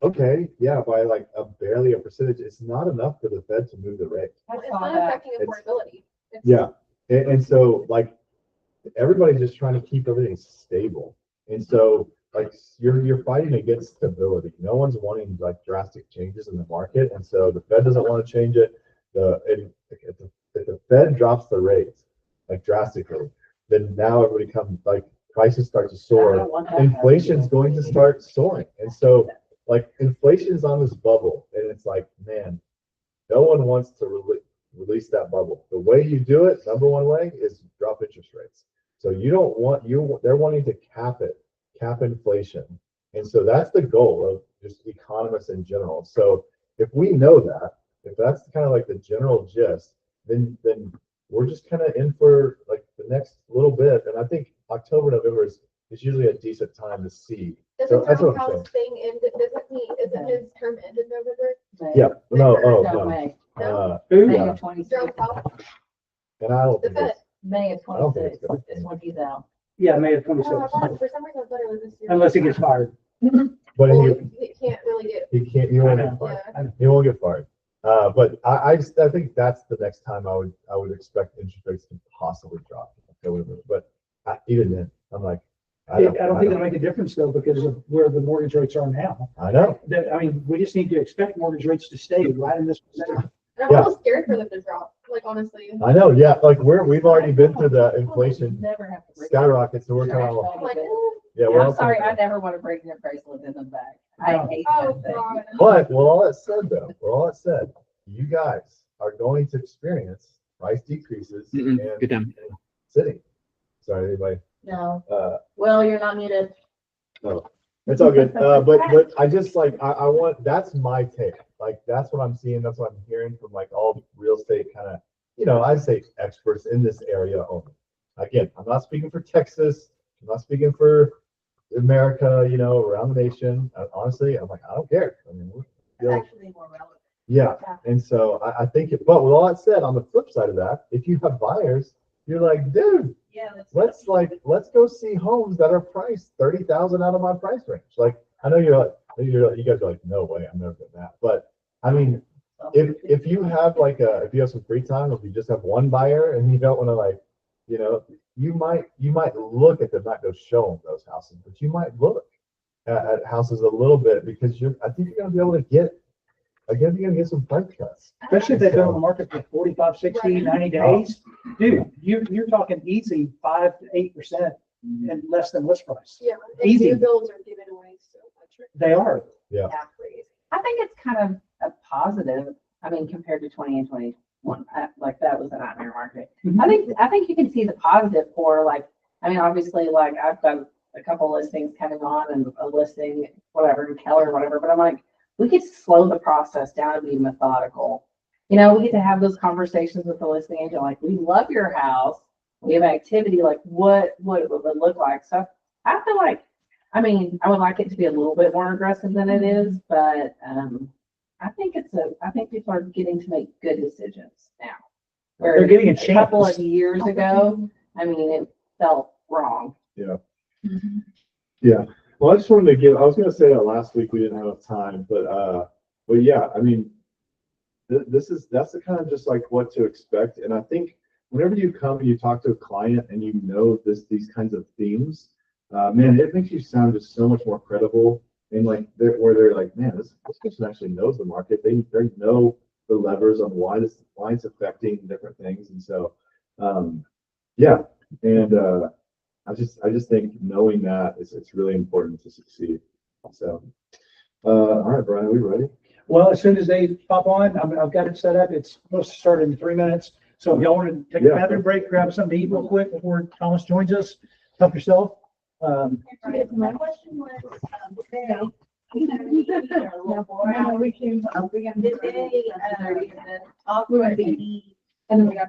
G: Okay, yeah, by like barely a percentage. It's not enough for the Fed to move the rate.
H: It's not affecting affordability.
G: Yeah, and so like everybody's just trying to keep everything stable, and so like you're fighting against stability. No one's wanting like drastic changes in the market, and so the Fed doesn't want to change it. If the Fed drops the rates like drastically, then now everybody comes like prices start to soar. Inflation's going to start soaring, and so like inflation is on this bubble, and it's like, man, no one wants to release that bubble. The way you do it, number one way, is drop interest rates. So you don't want they're wanting to cap inflation. And so that's the goal of just economists in general. So if we know that, if that's kind of like the general gist, then we're just kind of in for like the next little bit. And I think October, November is usually a decent time to see.
H: Doesn't
G: So that's what I'm
H: townhouse thing end, isn't his term end in November?
G: Yeah, no,
F: May.
H: No?
B: Who?
F: May
G: Yeah.
F: of 26.
H: Jerome Powell?
G: and I don't
H: The
G: think
H: Fed.
G: it's,
F: May of
G: I don't think
F: 26
G: it's gonna-
F: is when he's out.
B: Yeah, May of
H: Oh,
B: 26,
H: for some reason I thought it was this year.
B: unless he gets fired.
G: but
H: Well, he can't really get,
G: he can't, he won't get fired.
H: yeah.
G: He won't get fired. But I think that's the next time I would expect interest rates to possibly drop. But even then, I'm like,
B: I don't think it'll make a difference though, because of where the mortgage rates are now.
G: I know.
B: I mean, we just need to expect mortgage rates to stay right in this percentage.
H: And I'm
G: Yeah.
H: almost scared for them to drop, like honestly.
G: I know. Yeah, like we've already been through the inflation
F: Never have to break
G: skyrocket, so we're kind of
H: I'm like,
G: yeah. We're
F: I'm
G: all
F: sorry,
G: kind
F: I
G: of-
F: never want to break their bracelet in them back. I hate
H: oh,
F: that thing.
H: God.
G: But with all that said, though, with all that said, you guys are going to experience price decreases
I: Good
G: and
I: time.
G: sitting. Sorry, anybody.
D: No,
G: Uh,
D: you're not muted.
G: no, it's all good. But I just like, I want, that's my take. Like, that's what I'm seeing. That's what I'm hearing from like all real estate kind of, I'd say experts in this area only. Again, I'm not speaking for Texas. I'm not speaking for America, around the nation. Honestly, I'm like, I don't care. I mean,
D: Actually more relevant.
G: yeah. And so I think, but with all that said, on the flip side of that, if you have buyers, you're like, dude,
D: Yeah.
G: let's go see homes that are priced 30,000 out of my price range. Like, I know you guys are like, no way, I'm never doing that. But I mean, if you have if you have some free time, if you just have one buyer and you don't want to you might look at them, not go show them those houses, but you might look at houses a little bit because I think you're going to be able to get, again, you're going to get some price cuts.
B: Especially if they've been on the market for 45, 60, 90 days. Dude, you're talking easy 5 to 8% and less than list price.
H: Yeah, and
B: Easy.
H: new builds are giving away so much. right
B: They are.
G: Yeah.
H: now. Crazy.
E: I think it's kind of a positive. I mean, compared to 20 and 21, like that was a nightmare market. I think you can see the positive for obviously I've done a couple listings coming on and a listing, whatever, in Keller or whatever, but I'm like, we could slow the process down and be methodical. We get to have those conversations with the listing agent, like, we love your house. We have activity, like what it would look like. So I feel like, I would like it to be a little bit more aggressive than it is, but I think people are getting to make good decisions now. Where
B: They're getting a
E: a couple
B: chance.
E: of years ago, it felt wrong.
G: Yeah. Yeah. Well, I just wanted to I was going to say that last week we didn't have enough time, but yeah, that's the kind of just like what to expect. And I think whenever you come and you talk to a client and these kinds of themes, man, it makes you sound just so much more credible. And they're like, man, this person actually knows the market. They know the levers on why it's affecting different things. And so, yeah. And I just think knowing that it's really important to succeed. So, all right, Brian, are we ready?
B: Well, as soon as they pop on, I've got it set up. It's supposed to start in 3 minutes. So if y'all want to take a bathroom break, grab something to eat real quick before Thomas joins us, help yourself.
D: My question was,
F: And then we got.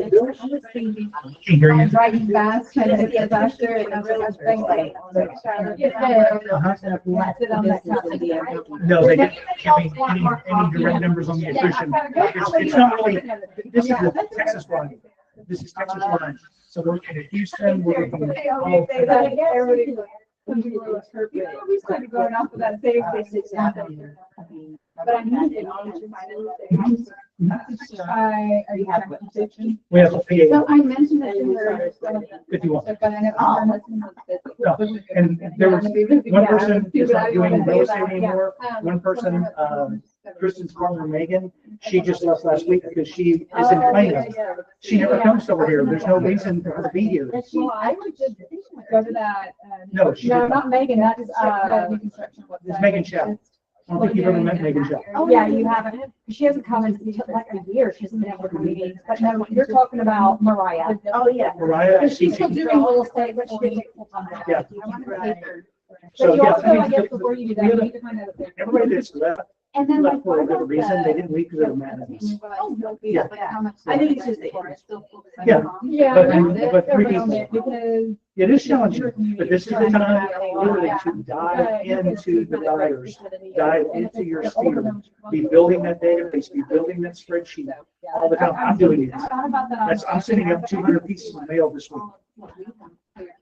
B: Can't hear you.
F: Driving fast, trying to get faster, and I was like,
B: No, they didn't give me any direct numbers on the attrition. It's not really, this is the Texas one. This is Texas one. So we're looking at Houston, we're looking at all.
F: We started going off of that same thing. But I need to know. Are you having a conversation?
B: We have a PA.
F: So I mentioned that to her.
B: 51.
F: But I never.
B: No, and there was one person is not doing real estate anymore. One person, Kristen's partner, Megan, she just left last week because she is in Plano. She never comes over here. There's no reason for her to be here.
F: I would just go to that.
B: No, she
F: No,
B: didn't.
F: not Megan, that's, new construction.
B: It's Megan Chow. I don't think you've ever met Megan Chow.
F: Oh, yeah, you haven't. She hasn't come in like a year. She hasn't been able to come meetings. But no, you're talking about Mariah.
D: Oh, yeah.
B: Mariah,
F: She's still doing real estate, but she didn't take full time.
B: Yeah.
F: So you
B: yeah,
F: also, I guess, before you do that, you need to find out. if they're-
B: everybody that's left,
F: And then like.
B: left for a good reason. They didn't leave because they were mad at us. Yeah.
D: I think it's just the
B: Yeah.
F: Yeah.
B: But three people.
F: Because.
B: It is challenging, but this is the time really to dive into the buyers, dive into your sphere, be building that database, be building that spreadsheet all the time. I'm doing it. I'm sending up 200 pieces of mail this week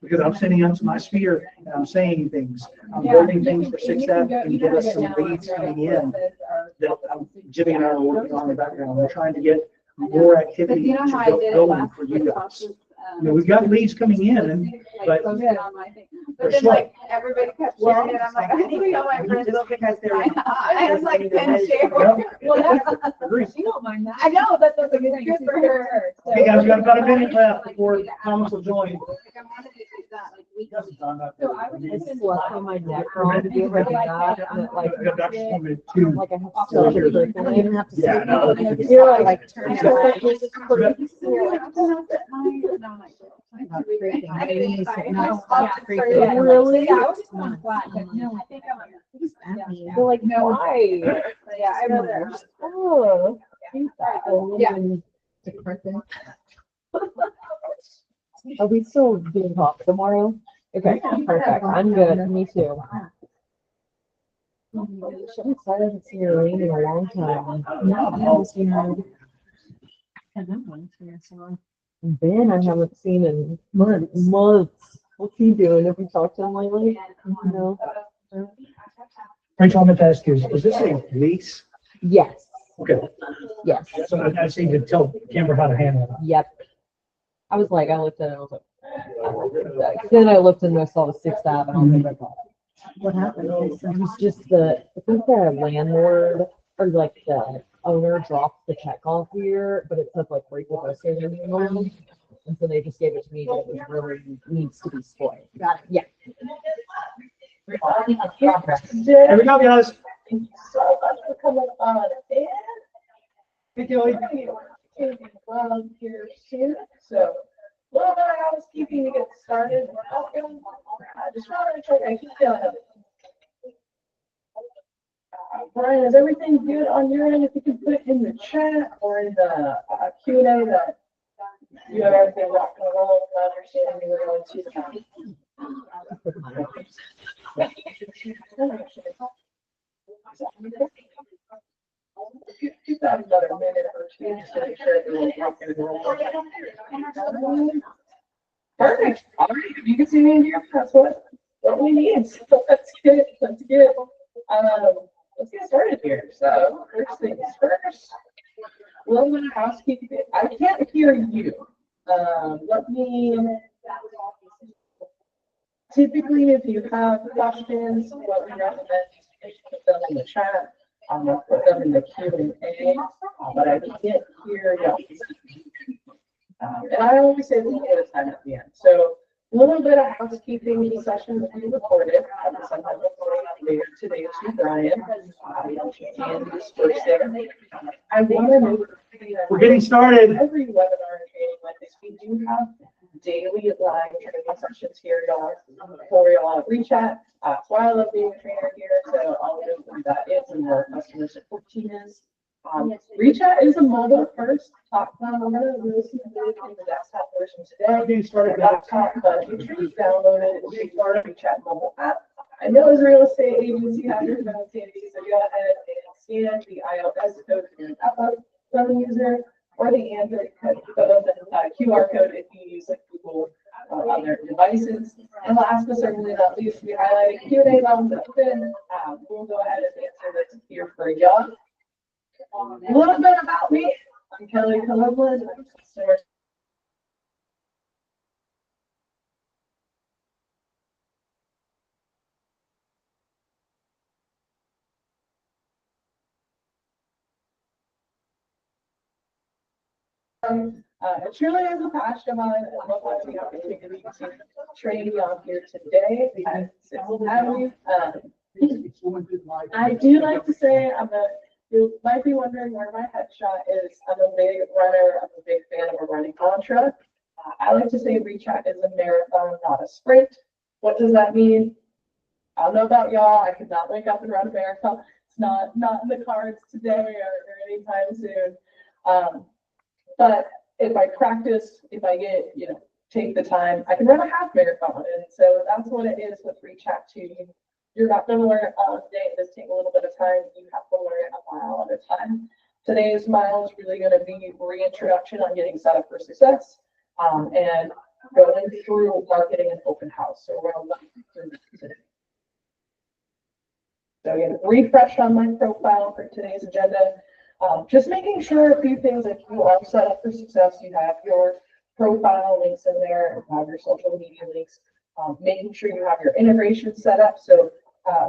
B: because I'm sending out to my sphere and I'm saying things. I'm building things for 6F and get us some leads coming in that Jimmy and I are working on in the background. We're trying to get more activity
F: You know how I did it
B: going
F: last
B: for you guys. We've got leads coming in, but
H: But then like everybody kept sharing it. I'm like, I think all my friends will because they're like, I was like 10 shares.
F: Well, that's,
B: agree.
F: she don't mind that. I know, that's a good thing for her.
B: Hey guys, we got about a minute left before Thomas will join.
C: Like I wanted to do that, like we
A: I slept on my neck wrong to do everything that, and it like,
B: I got Dr. Stewart too.
A: like I have such a crick, and I even have to
B: Yeah,
A: sleep.
B: no.
A: You're like turning
B: Yeah.
A: back, this is crazy. Really?
F: Yeah, I was just going flat, but no, I think I'm.
A: They're like, why?
F: Yeah, I know that.
A: Oh.
F: Yeah.
A: Are we still doing talk tomorrow? Okay, perfect. I'm good. Me too. I'm excited to see your rain in a long time. Ben, I haven't seen in months. What's he doing? Have we talked to him lately? No.
B: Rachel, I'm going to ask you, is this a lease?
A: Yes.
B: Okay.
A: Yes.
B: So I just need to tell Kimber how to handle it.
A: Yep. I was like, I looked at it, I was like, then I looked and I saw the 6th Avenue. And I was like, what happened? It was just I think the landlord or like the owner dropped the check off here, but it said like repossessed anymore. And so they just gave it to me, but it was really needs to be spoiled. Got it. Yeah.
B: Here we go, guys.
H: Here soon, so a little bit of housekeeping to get started. Welcome. I just wanted to check. I keep feeling Brian, is everything good on your end? If you can put it in the chat or in the Q&A that you have everything rock and roll. I understand you were going to. Give that another minute or two just to make sure everyone's rocking and rolling. Perfect. All right. If you can see me in here, that's what we need. So let's get. Let's get started here. So first things first. A little bit of housekeeping. I can't hear you. Let me. Typically, if you have questions, what we recommend is put them in the chat. I'm gonna put them in the Q&A, but I can't hear you. And I always say a little bit of time at the end. So a little bit of housekeeping. The session will be recorded. Sometimes recording later today to Brian. And disperse there. I want to note that
B: We're getting started.
H: every webinar and training like this, we do have daily live training sessions here, y'all, for y'all reach out. That's why I love being a trainer here. So I'll know who that is and where our customer support team is. Reach out is a mobile first platform. I'm going to release it in the desktop version today.
B: We're getting started.
H: Laptop, but make sure you download it. It's a smart Reach Out mobile app. I know as a real estate agency, how you're going to see it. So go ahead and scan the iOS code for your phone user or the Android code, QR code if you use like Google on their devices. And last but certainly not least, we highlighted Q&A lines open. We'll go ahead and answer this here for y'all. A little bit about me. I'm Kelly Columlin. I'm a customer. It truly is a passion of mine. I love having the opportunity to train you on here today. I do like to say you might be wondering where my headshot is. I'm a big runner. I'm a big fan of a running mantra. I like to say reach out is a marathon, not a sprint. What does that mean? I don't know about y'all. I could not wake up and run a marathon. It's not in the cards today or anytime soon. But if I practice, if I get, take the time, I can run a half marathon. And so that's what it is with reach out to you. You're not going to learn it all day. It does take a little bit of time. You have to learn it a mile at a time. Today's mile is really going to be reintroduction on getting set up for success and going through marketing and open house. So we're going to look through this today. So again, refresh on my profile for today's agenda. Just making sure a few things that you are set up for success. You have your profile links in there, you have your social media links, making sure you have your integration set up. So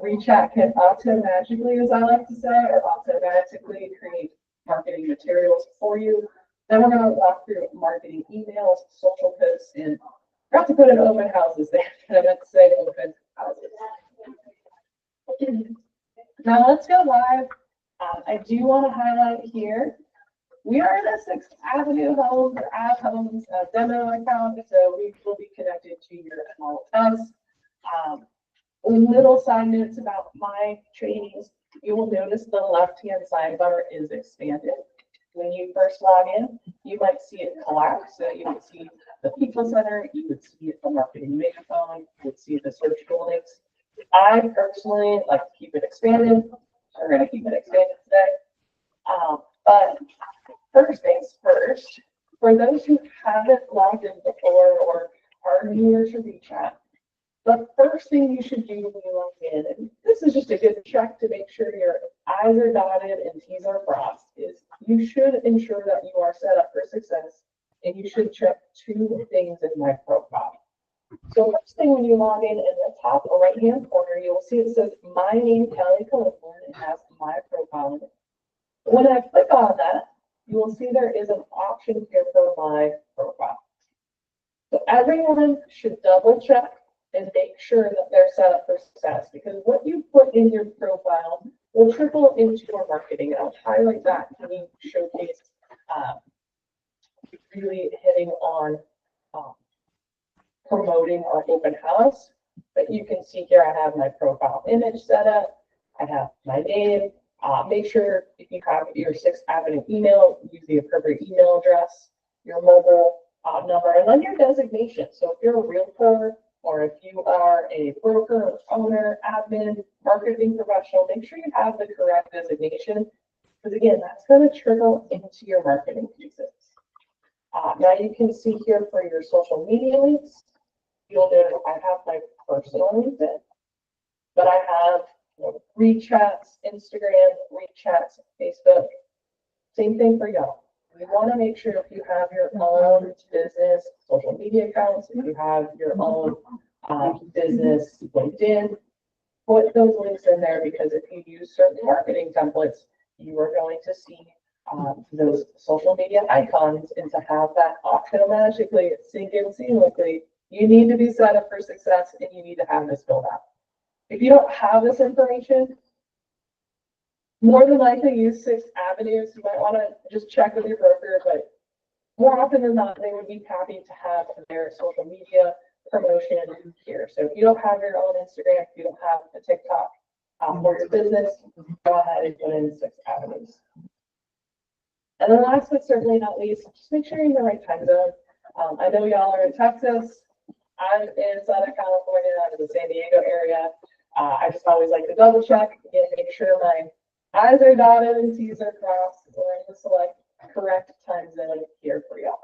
H: reach out can automatically, as I like to say, or automatically create marketing materials for you. Then we're going to walk through marketing emails, social posts, and Forgot to put in open houses there. I meant to say open houses. Now let's go live. I do want to highlight here, we are in a 6th Avenue Homes or Ave Homes demo account, so we will be connected to your MLS house. Little side notes about my trainings. You will notice the left-hand sidebar is expanded. When you first log in, you might see it collapse. So you would see the People Center, you would see the Marketing Megaphone, you would see the search tool links. I personally like to keep it expanded. We're going to keep it expanded today. But first things first, for those who haven't logged in before or are newer to WeChat, the first thing you should do when you log in, and this is just a good check to make sure your I's are dotted and T's are crossed, is you should ensure that you are set up for success, and you should check 2 things in my profile. So first thing when you log in the top right-hand corner, you will see it says my name, Kelly California, and it has my profile in it. When I click on that, you will see there is an option here for my profile. So everyone should double check and make sure that they're set up for success, because what you put in your profile will trickle into your marketing. And I'll highlight that when we showcase really hitting on promoting our open house. But you can see here I have my profile image set up. I have my name. Make sure if you have your 6th Avenue email, use the appropriate email address, your mobile number, and then your designation. So if you're a realtor, or if you are a broker, owner, admin, marketing professional, make sure you have the correct designation, because again, that's going to trickle into your marketing pieces. Now you can see here for your social media links, you'll notice I have my personal LinkedIn, but I have WeChats, Instagram, WeChats, Facebook. Same thing for y'all. You want to make sure if you have your own business social media accounts, if you have your own business LinkedIn, put those links in there, because if you use certain marketing templates, you are going to see those social media icons, and to have that automatically sync in seamlessly, you need to be set up for success, and you need to have this filled out. If you don't have this information, more than likely use 6 avenues. You might want to just check with your broker, but more often than not, they would be happy to have their social media promotion here. So if you don't have your own Instagram, if you don't have a TikTok for your business, go ahead and put in 6 avenues. And then last but certainly not least, just make sure you're in the right time zone. I know y'all are in Texas. I'm in Southern California. I'm in the San Diego area. I just always like to double check and make sure my I's are dotted and T's are crossed. We're in the select correct time zone here for y'all.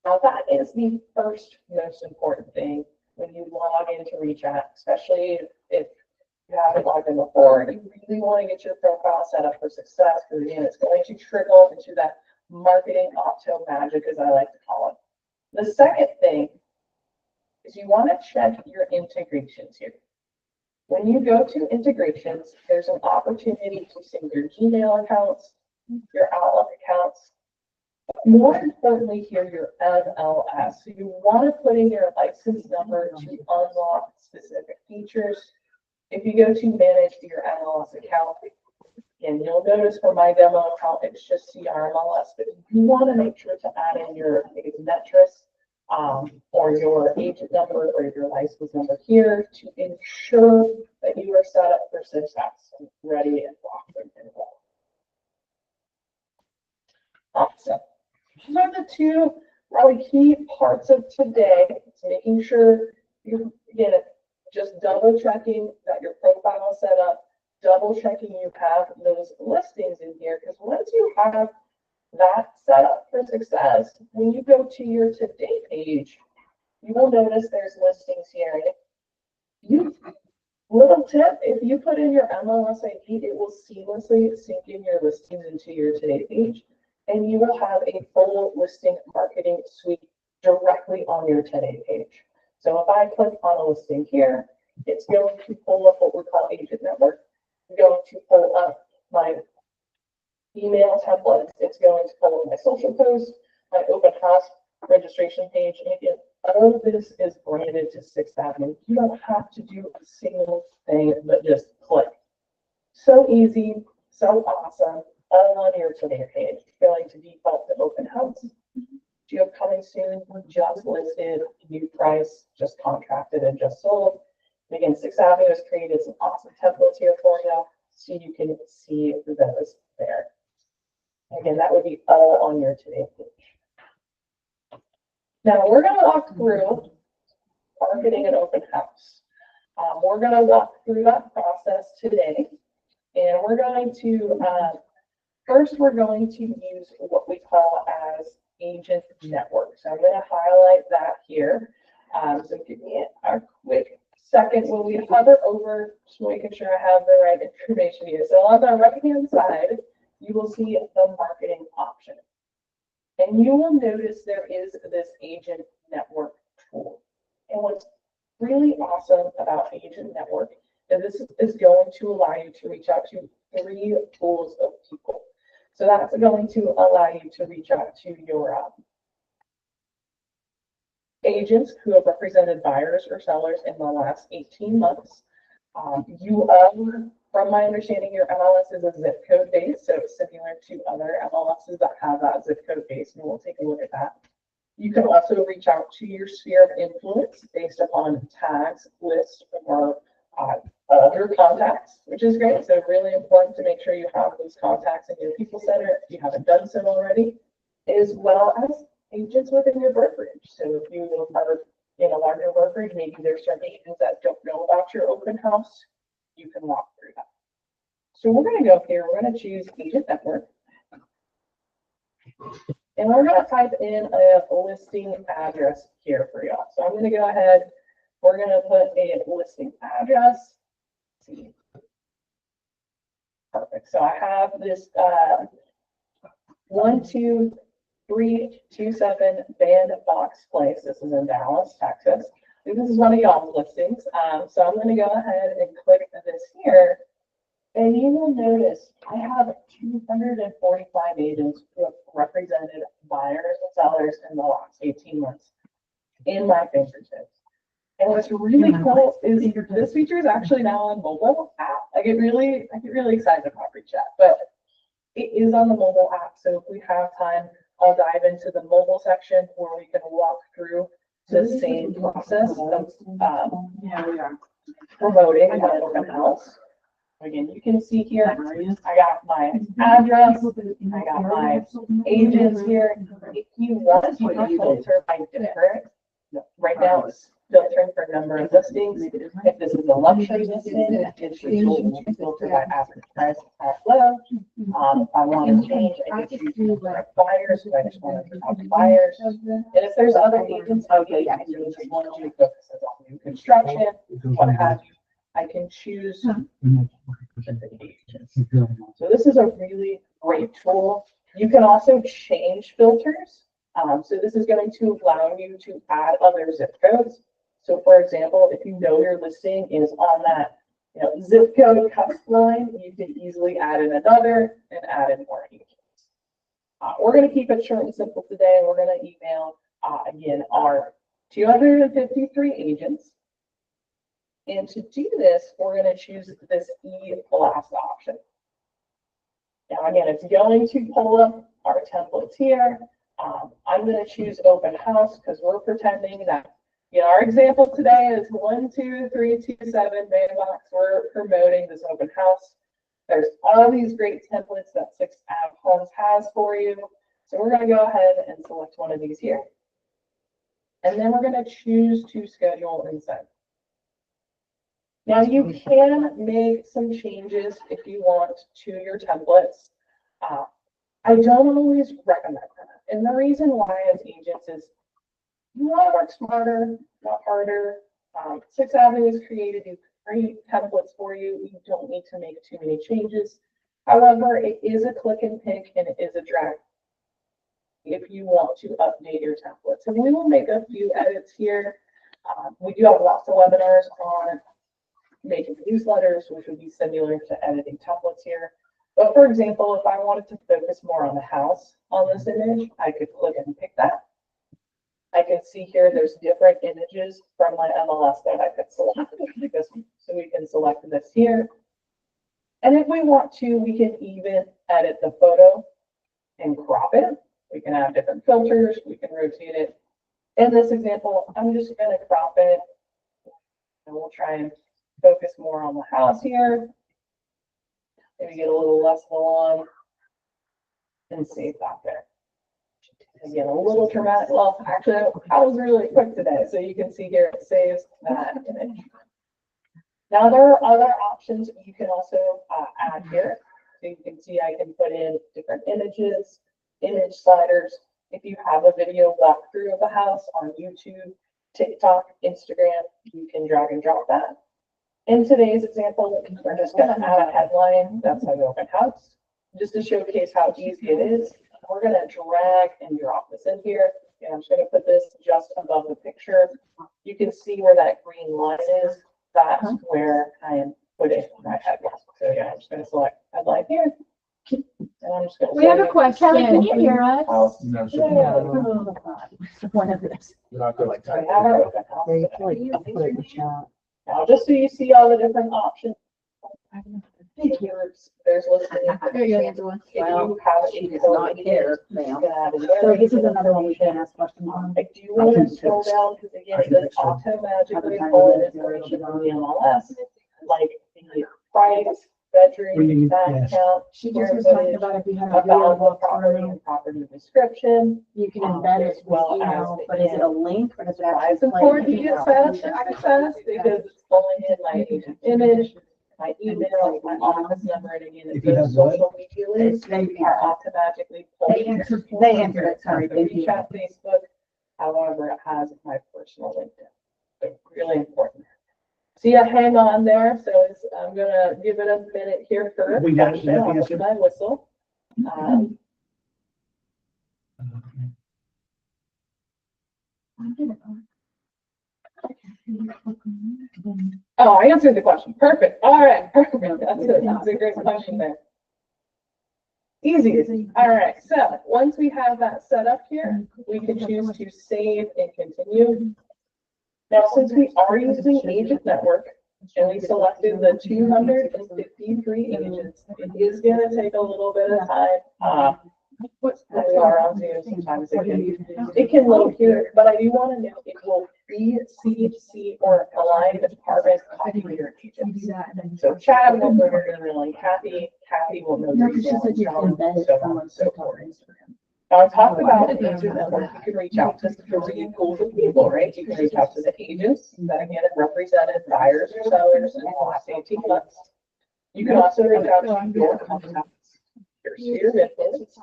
H: Now that is the first most important thing when you log into WeChat, especially if you haven't logged in before and you really want to get your profile set up for success, because again, it's going to trickle into that marketing octo magic, as I like to call it. The second thing is you want to check your integrations here. When you go to integrations, there's an opportunity to sync your Gmail accounts, your Outlook accounts, more importantly here, your MLS. So you want to put in your license number to unlock specific features. If you go to manage your MLS account, and you'll notice for my demo account, it's just CRMLS, but you want to make sure to add in your Metrics or your agent number or your license number here to ensure that you are set up for success and ready and locked and involved. Awesome. These are the 2 really key parts of today. It's making sure you get it, just double checking that your profile is set up, double checking you have those listings in here, because once you have that set up for success, when you go to your today page, you will notice there's listings here. Little tip, if you put in your MLS ID, it will seamlessly sync in your listings into your today page, and you will have a full listing marketing suite directly on your today page. So if I click on a listing here, it's going to pull up what we call Agent Network. It's going to pull up my email templates. It's going to pull up my social posts, my open house, registration page. And again, all of this is branded to 6th Avenue. You don't have to do a single thing, but just click. So easy, so awesome, all on your today page. Going to default to open house. Geo coming soon, just listed, new price, just contracted and just sold. And again, 6th Avenue has created some awesome templates here for you, so you can see those there. Again, that would be all on your today page. Now we're going to walk through marketing an open house. We're going to walk through that process today, and we're going to first we're going to use what we call as agent network. So I'm going to highlight that here. So give me a quick second when we hover over, just making sure I have the right information here. So on the right hand side, you will see the marketing option. And you will notice there is this agent network tool. And what's really awesome about agent network is this is going to allow you to reach out to 3 pools of people. So that's going to allow you to reach out to your agents who have represented buyers or sellers in the last 18 months. From my understanding, your MLS is a zip code base, so it's similar to other MLSs that have that zip code base, and we'll take a look at that. You can also reach out to your sphere of influence based upon tags, lists, or other contacts, which is great. So really important to make sure you have those contacts in your people center if you haven't done so already, as well as agents within your brokerage. So if you are in a larger brokerage, maybe there's some agents that don't know about your open house, you can walk through that. So we're going to go here, we're going to choose agent network. And we're going to type in a listing address here for y'all. So I'm going to go ahead, we're going to put a listing address. Let's see. Perfect. So I have this 12327 Bandbox Place. This is in Dallas, Texas. This is one of y'all's listings. So I'm going to go ahead and click this here. And you will notice I have 245 agents who have represented buyers and sellers in the last 18 months in my fingertips. And what's really cool is this feature is actually now on mobile app. I get really excited about ReachChat, but it is on the mobile app. So if we have time, I'll dive into the mobile section where we can walk through the same process of promoting an open house. Again, you can see here, I got my address, I got my agents here. If you want to filter by different, right now it's filtering for number of listings. If this is a luxury listing, it should filter by average price at low. If I want to change, I can choose direct buyers, if I just want to talk to buyers. And if there's other agents, okay, I can just want to focus on new construction, what have you. I can choose agents. So this is a really great tool. You can also change filters. So this is going to allow you to add other zip codes. So for example, if you know your listing is on that zip code cusp line, you can easily add in another and add in more agents. We're going to keep it short and simple today. We're going to email again our 253 agents. And to do this, we're going to choose this e-blast option. Now, again, it's going to pull up our templates here. I'm going to choose open house because we're pretending that, our example today is 12327 Bandbox. We're promoting this open house. There's all these great templates that 6th Ave Homes has for you. So we're going to go ahead and select one of these here. And then we're going to choose to schedule and send. Now you can make some changes if you want to your templates. I don't always recommend that. And the reason why as agents is you want to work smarter, not harder. 6th Avenue has created these great templates for you. You don't need to make too many changes. However, it is a click and pick and it is a drag if you want to update your templates. And we will make a few edits here. We do have lots of webinars on making newsletters, which would be similar to editing templates here. But for example, if I wanted to focus more on the house on this image, I could click and pick that. I can see here there's different images from my MLS that I could select because so we can select this here. And if we want to, we can even edit the photo and crop it. We can add different filters, we can rotate it. In this example, I'm just going to crop it and we'll try and focus more on the house here. Maybe get a little less of the lawn and save that there. Again, a little dramatic. Well, actually, I was really quick today, so you can see here it saves that image. Now there are other options you can also add here. So you can see I can put in different images, image sliders. If you have a video walkthrough of the house on YouTube, TikTok, Instagram, you can drag and drop that. In today's example, we're just going to add a headline. That's how you open house, just to showcase how easy it is. We're going to drag and drop this in here. And I'm just going to put this just above the picture. You can see where that green line is. That's where I am putting my headline. So yeah, I'm just going to select headline here. And I'm just going to
F: We have a question.
D: Can you hear us?
G: No,
D: Oh, God. One of this.
G: You're not gonna like.
H: So we have our open house
A: They
H: today.
A: put it in the chat.
H: Now, just so you see all the different options. Thank you. There's listed.
F: There you go, everyone.
H: If you have
D: She
H: a
D: does not care, ma'am. So this is another one we can ask questions on.
H: I do want to scroll down because again, it does automatically pull in information from the MLS, like the price, bedroom, back count,
F: She
H: square
F: just was talking
H: footage,
F: about if you have a video
H: about the
F: walk
H: property
F: through,
H: and property description.
F: you can embed it
H: As
F: with
H: well as
F: email,
H: the
D: But is it a link or does it
H: Why
D: actually
H: it's
D: play?
H: important to get access because it's pulling in my agent image, my email, my office number, and again,
B: If
H: if
B: you
H: those
B: have what?
H: social media links are automatically pulled.
D: They answered it, sorry, thank you.
H: WeChat, Facebook, however, it has my personal LinkedIn. So really important. So yeah, hang on there. So I'm gonna give it a minute here first.
B: We got it. We got the
H: I'll
B: answer.
H: put my whistle. Oh, I answered the question. Perfect. All right. Perfect. That's a great question there. Easy. All right. So once we have that set up here, we can choose to save and continue. Now, since we are using Agent Network and we selected the 253 agents, it is going to take a little bit of time. When we are on Zoom, sometimes it can load here, but I do want to note it will be CHC or aligned department copy your agents. So Chad will know you're really happy. Kathy will know you're doing so on and so forth. Now I talked about the agent network. You can reach out to three pools of people, right? You can reach out to the agents that again have represented buyers or sellers in the last 18 months. You can also reach out to your contacts, your sphere of influence,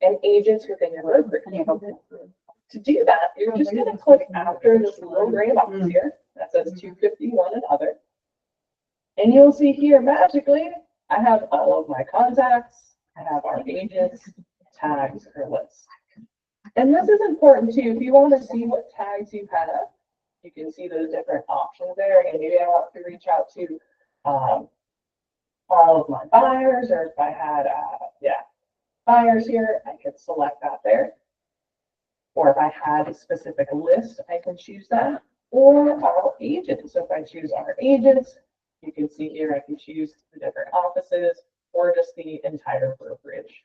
H: and agents within your brokerage. To do that, you're just going to click after this little gray box here that says 251 and other. And you'll see here magically, I have all of my contacts, I have our agents, tags, or lists. And this is important too. If you want to see what tags you have, you can see those different options there. And maybe I want to reach out to all of my buyers, or if I had, buyers here, I could select that there. Or if I had a specific list, I can choose that. Or our agents. So if I choose our agents, you can see here I can choose the different offices or just the entire brokerage.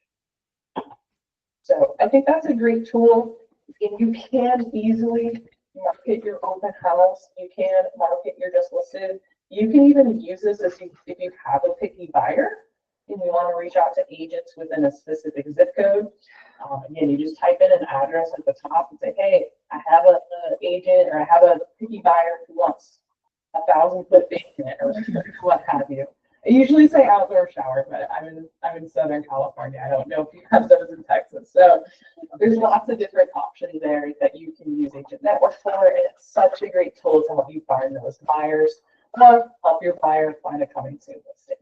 H: So I think that's a great tool. And you can easily market your open house. You can market your just listed. You can even use this if you have a picky buyer and you want to reach out to agents within a specific zip code. Again, you just type in an address at the top and say, hey, I have an agent or I have a picky buyer who wants 1,000-foot basement or what have you. I usually say outdoor shower, but I'm in Southern California. I don't know if you have those in Texas. So there's lots of different options there that you can use Agent Network for. And it's such a great tool to help you find those buyers or help your buyer find a coming soon listing.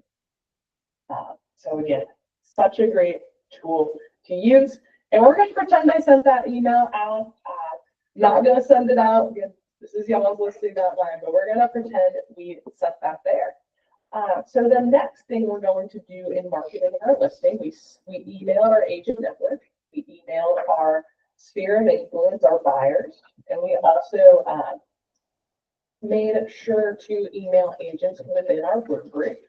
H: So again, such a great tool to use. And we're going to pretend I sent that email out. Not going to send it out. Again, this is y'all's listing, not mine, but we're going to pretend we set that there. So the next thing we're going to do in marketing our listing, we email our agent network, we email our sphere of influence are buyers. And we also made sure to email agents within our group.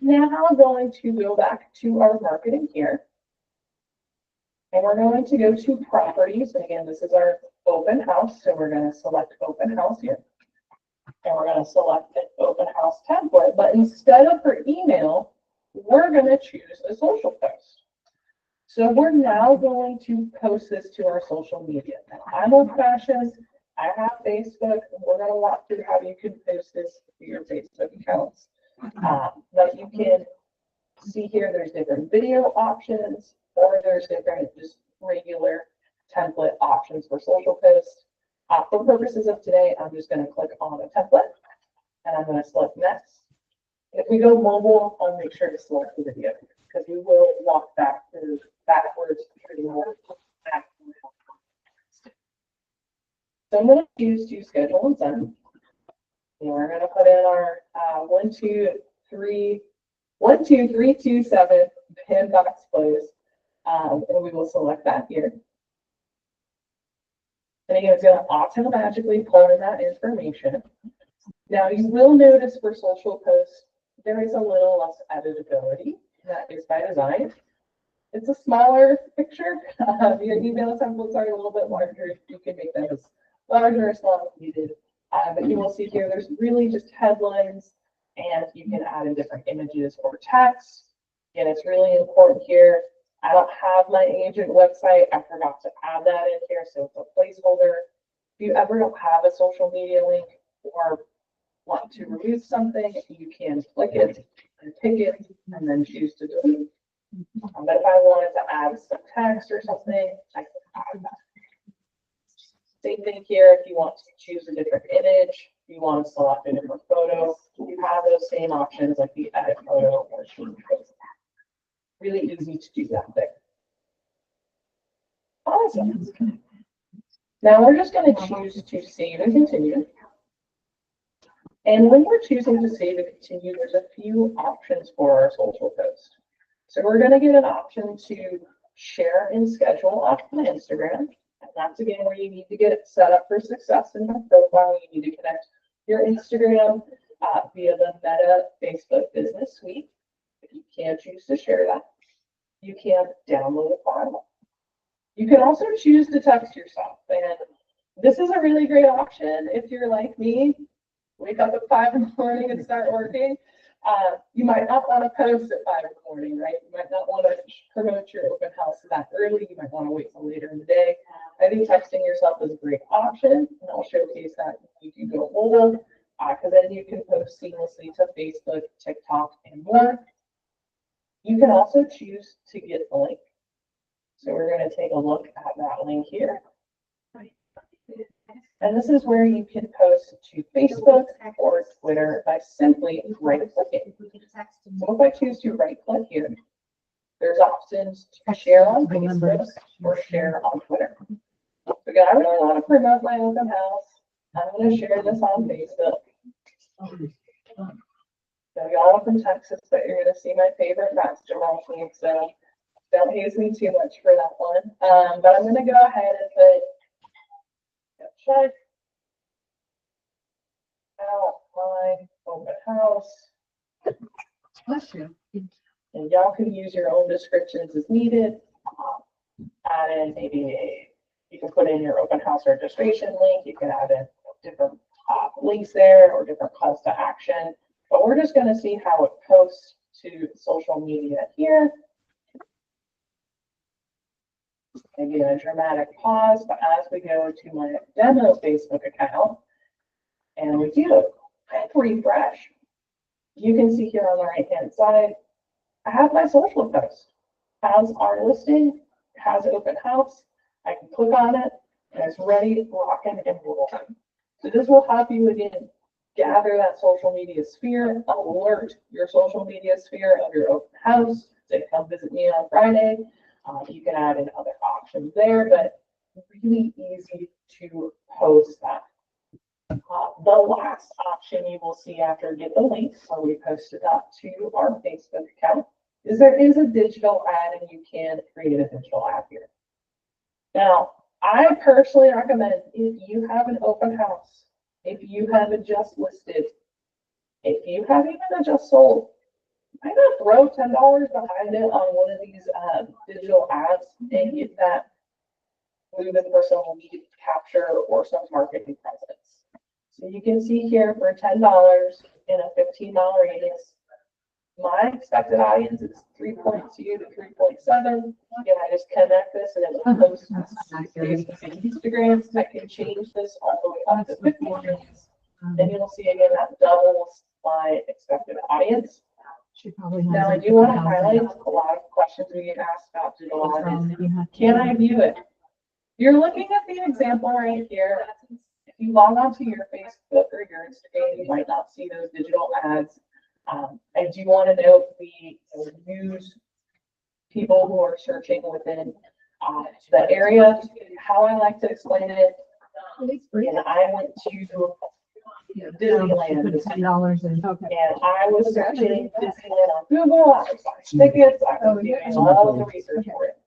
H: Now we're going to go back to our marketing here. And we're going to go to properties. And again, this is our open house. So we're going to select open house here. And we're going to select an open house template. But instead of for email, we're going to choose a social post. So we're now going to post this to our social media. Now, I'm old-fashioned. I have Facebook, and we're going to walk through how you can post this to your Facebook accounts. But you can see here, there's different video options, or there's different just regular template options for social posts. For purposes of today, I'm just going to click on a template, and I'm going to select next. If we go mobile, I'll make sure to select the video, because we will walk backwards pretty much. So I'm going to choose to schedule and send. And we're going to put in our 12327 pin box close. And we will select that here. And again, it's going to automatically pull in that information. Now you will notice for social posts, there is a little less editability. That is by design. It's a smaller picture. Your email templates are a little bit larger. You can make them as larger or small as needed. But you will see here, there's really just headlines, and you can add in different images or text. And it's really important here. I don't have my agent website. I forgot to add that in here, so it's a placeholder. If you ever don't have a social media link or want to remove something, you can click it and pick it and then choose to delete. But if I wanted to add some text or something, I can add that. Same thing here, if you want to choose a different image, if you want to select a different photo, you have those same options like the edit photo or change photo. Really easy to do that there. Awesome. Now we're just going to choose to save and continue. And when we're choosing to save and continue, there's a few options for our social post. So we're going to get an option to share and schedule off on Instagram. And that's again where you need to get it set up for success in your profile. You need to connect your Instagram via the Meta Facebook Business Suite. If you can choose to share that, you can download a file. You can also choose to text yourself. And this is a really great option if you're like me, wake up at 5 in the morning and start working. You might not want to post at 5 in the morning, right? You might not want to promote your open house that early. You might want to wait till later in the day. I think texting yourself is a great option, and I'll showcase that if you go mobile, because then you can post seamlessly to Facebook, TikTok, and more. You can also choose to get a link. So we're going to take a look at that link here. And this is where you can post to Facebook or Twitter by simply right-clicking. So if I choose to right-click here, there's options to share on Facebook or share on Twitter. So again, I really want to promote my open house. I'm going to share this on Facebook. So y'all are from Texas, but you're going to see my favorite basketball team. So don't use me too much for that one. But I'm going to go ahead and put check out my open house.
A: Bless you.
H: And y'all can use your own descriptions as needed. Add in you can put in your open house registration link. You can add in different links there or different calls to action. But we're just going to see how it posts to social media here. Maybe a dramatic pause, but as we go to my demo Facebook account and we do a quick refresh, you can see here on the right-hand side, I have my social post. It has our listing, it has open house. I can click on it and it's ready, rocking and rolling. So this will help you again gather that social media sphere, alert your social media sphere of your open house. Say, come visit me on Friday. You can add in other options there, but really easy to post that. The last option you will see after get the link, where we posted that to our Facebook account, is there is a digital ad, and you can create a digital ad here. Now, I personally recommend if you have an open house, if you have it just listed, if you have even a just sold, I'm gonna throw $10 behind it on one of these digital ads and get that moving for some lead capture or some marketing presence. So you can see here for $10 in a $15 radius, my expected audience is 3.2 to 3.7. Again, I just connect this and then we'll post Facebook and Instagram. I can change this all the way up to 50 minutes. And you'll see again that doubles my expected audience. Now I do want to highlight a lot of questions we get asked about digital ads. Can I view it? You're looking at the example right here. If you log on to your Facebook or your Instagram, you might not see those digital ads. I do want to note the news people who are searching within the area. How I like to explain it, and I went to Disneyland this week, and I was searching Disneyland on Google. I was buying tickets. I was doing all of the research for it.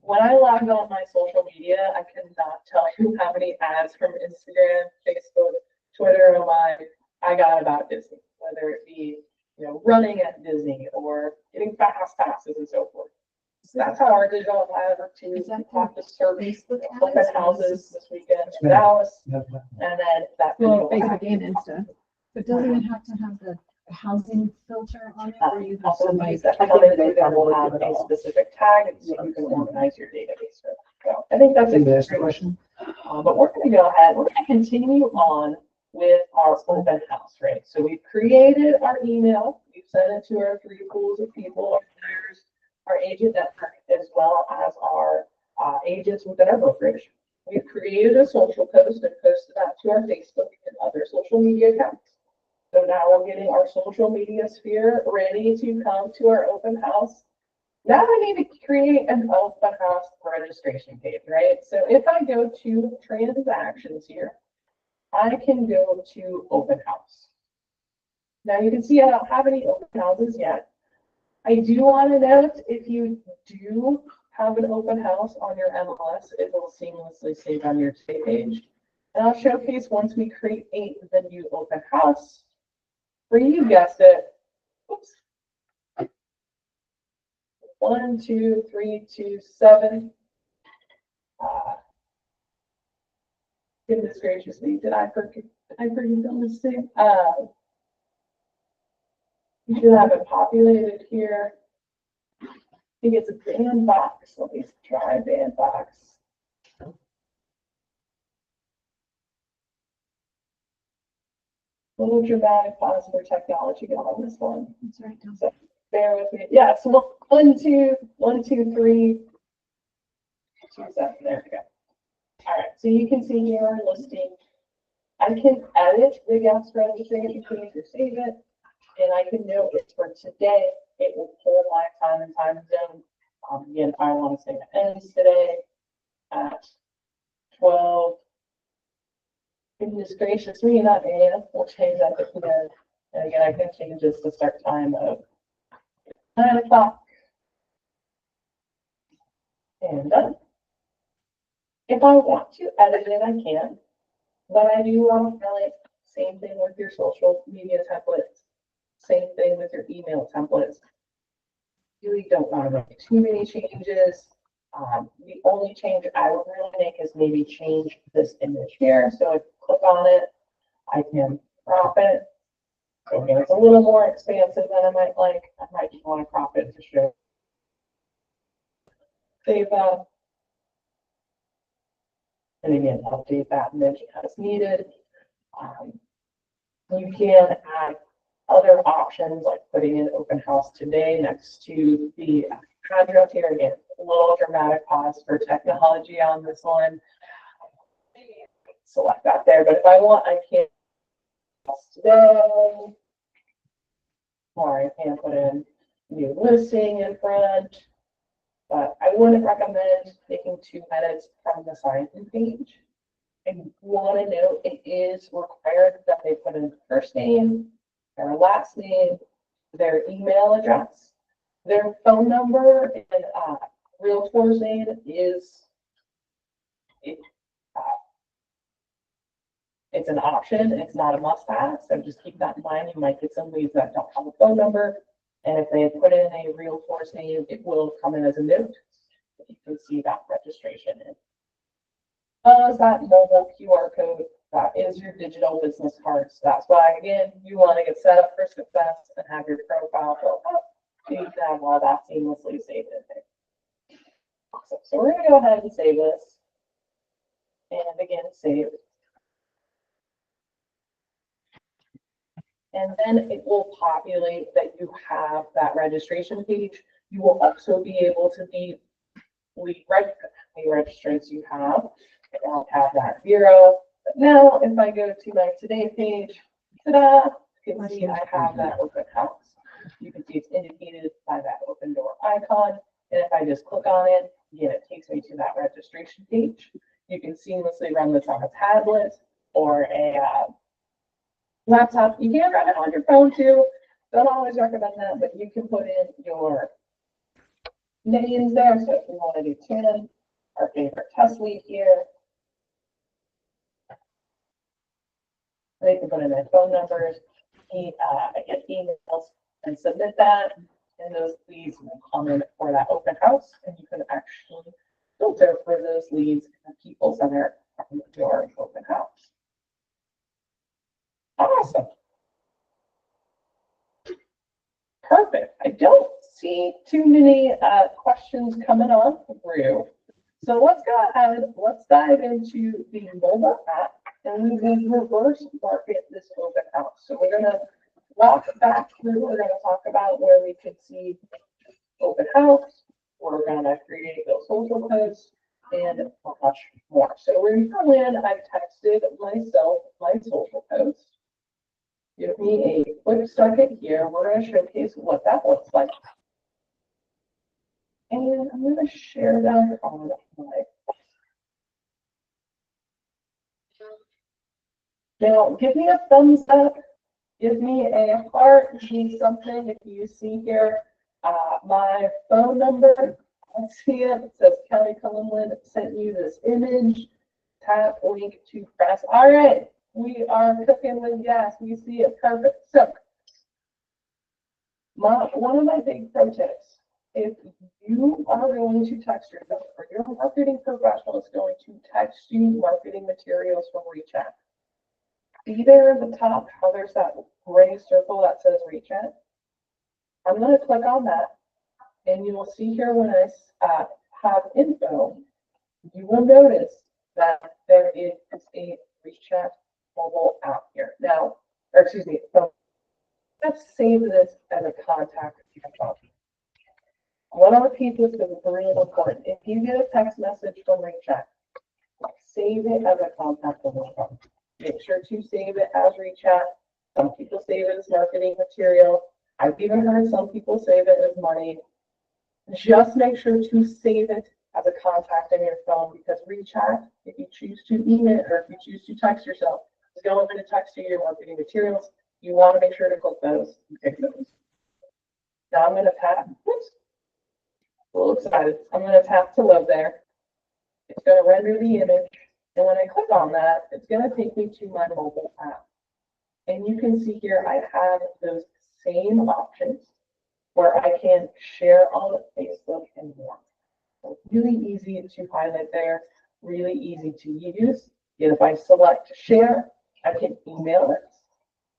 H: When I logged on my social media, I cannot tell you how many ads from Instagram, Facebook, Twitter, and I got about Disney, whether it be running at Disney or getting fast passes and so forth. So that's how our digital ads are too. Talk to service open houses this weekend in Dallas, and then that
F: Facebook and Insta. But doesn't it have to have the housing filter on it? Or you have
H: somebody that come in that will have a specific tag, and so you can organize your database. So I think that's a great question. But we're going to go ahead. We're going to continue on with our open house, right? So we've created our email. We've sent it to our 3 pools of people. There's our agent network as well as our agents within our brokerage. We've created a social post and posted that to our Facebook and other social media accounts. So now we're getting our social media sphere ready to come to our open house. Now I need to create an open house registration page, right? So if I go to transactions here, I can go to open house. Now you can see I don't have any open houses yet. I do want to note if you do have an open house on your MLS, it will seamlessly save on your stay page. And I'll showcase once we create the new open house. For you guessed it. Oops. 1, 2, 3, 2, 7. Goodness gracious me, did I forget on this thing? You should have it populated here. I think it's a band box. Let me try band box. Little dramatic pause for technology on this one. That's right. So bear with me. Yeah, so 1, 2, 1, 2, 3, 2, 7. There we go. All right, so you can see here our listing. I can edit the guest registry if you can save it, and I can note it's for today. It will pull my time and time zone. Again, if I want to say it ends today at 12. Goodness gracious me, not AM. We'll change that to PM. And again, I can change this to start time of 9 o'clock. And done. If I want to edit it, I can. But I do want to highlight same thing with your social media templates. Same thing with your email templates. You really don't want to make too many changes. The only change I would really make is maybe change this image here. So if I click on it, I can crop it. So again, it's a little more expansive than I might like. I might just want to crop it to show. Save that. And again, update that image as needed. You can add other options like putting in open house today next to the address here. Again, a little dramatic pause for technology on this one. Select that there, but if I want, I can today, or I can put in new listing in front. But I wouldn't recommend making 2 edits from the sign-in page. I want to note it is required that they put in their first name, their last name, their email address, their phone number, and realtor's name is uh, it's an option, it's not a must-have, so just keep that in mind. You might get some leads that don't have a phone number, and if they put in a realtor's name, it will come in as a note. You can see that registration in. That mobile QR code, that is your digital business card. So that's why, again, you want to get set up for success and have your profile built up. So you can have all that seamlessly saved in there. Awesome. So we're going to go ahead and save this. And again, save. And then it will populate that you have that registration page. You will also be able to be lead registrants you have. I don't have that 0. But now if I go to my today page, ta-da, you can see I have that open house. You can see it's indicated by that open door icon. And if I just click on it, again, it takes me to that registration page. You can seamlessly run this on a tablet or a laptop. You can run it on your phone too. Don't always recommend that, but you can put in your names there. So if you want to do 10, our favorite test lead here, they can put in their phone numbers, get emails, and submit that. And those leads will come in for that open house, and you can actually filter for those leads and people that are from your open house. Awesome. Perfect. I don't see too many questions coming on through. So let's go ahead, let's dive into the mobile app, and we will reverse market this open house. So we're going to walk back through, we're going to talk about where we can see open house, we're going to create those social posts, and much more. So we're going to come in, I've texted myself my social post. Give me a quick second here. We're going to showcase what that looks like. And I'm going to share that on my. Now, give me a thumbs up. Give me a heart. Give me something. If you see here, my phone number, I see it. It says Kelly Cullenland sent you this image. Tap link to press. All right. We are cooking with gas. We see it. Perfect. So, one of my big pro tips, if you are going to text yourself or your marketing professional is going to text you marketing materials from WeChat, see there at the top how there's that gray circle that says WeChat. I'm going to click on that, and you will see here when I have info, you will notice that there is a WeChat mobile app here. Now, or excuse me, so let's save this as a contact. I want to repeat this because it's really important. If you get a text message from WeChat, save it as a contact on your phone. Make sure to save it as WeChat. Some people save it as marketing material. I've even heard some people save it as money. Just make sure to save it as a contact on your phone, because WeChat, if you choose to email or if you choose to text yourself, is going to text you your marketing materials. You want to make sure to click those and pick those. Now I'm going to tap. Whoops. A little excited. I'm going to tap to load there. It's going to render the image. And when I click on that, it's going to take me to my mobile app. And you can see here, I have those same options where I can share on Facebook and more. So really easy to highlight there, really easy to use. And if I select share, I can email it.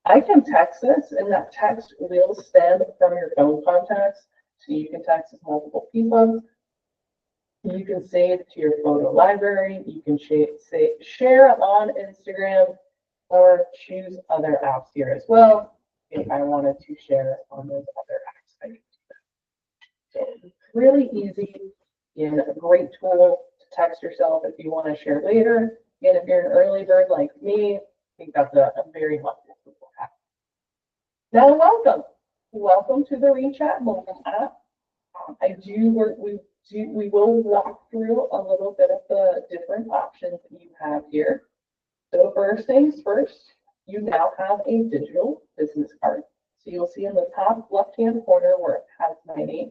H: I can text this, and that text will send from your phone contacts. So you can text multiple people. You can save to your photo library. You can share on Instagram, or choose other apps here as well if I wanted to share on those other apps. So really easy and a great tool to text yourself if you want to share later. And if you're an early bird like me, I think that's a very helpful tool to have. Now, welcome to the WeChat mobile app. We will walk through a little bit of the different options that you have here. So first things first, you now have a digital business card. So you'll see in the top left-hand corner where it has my name.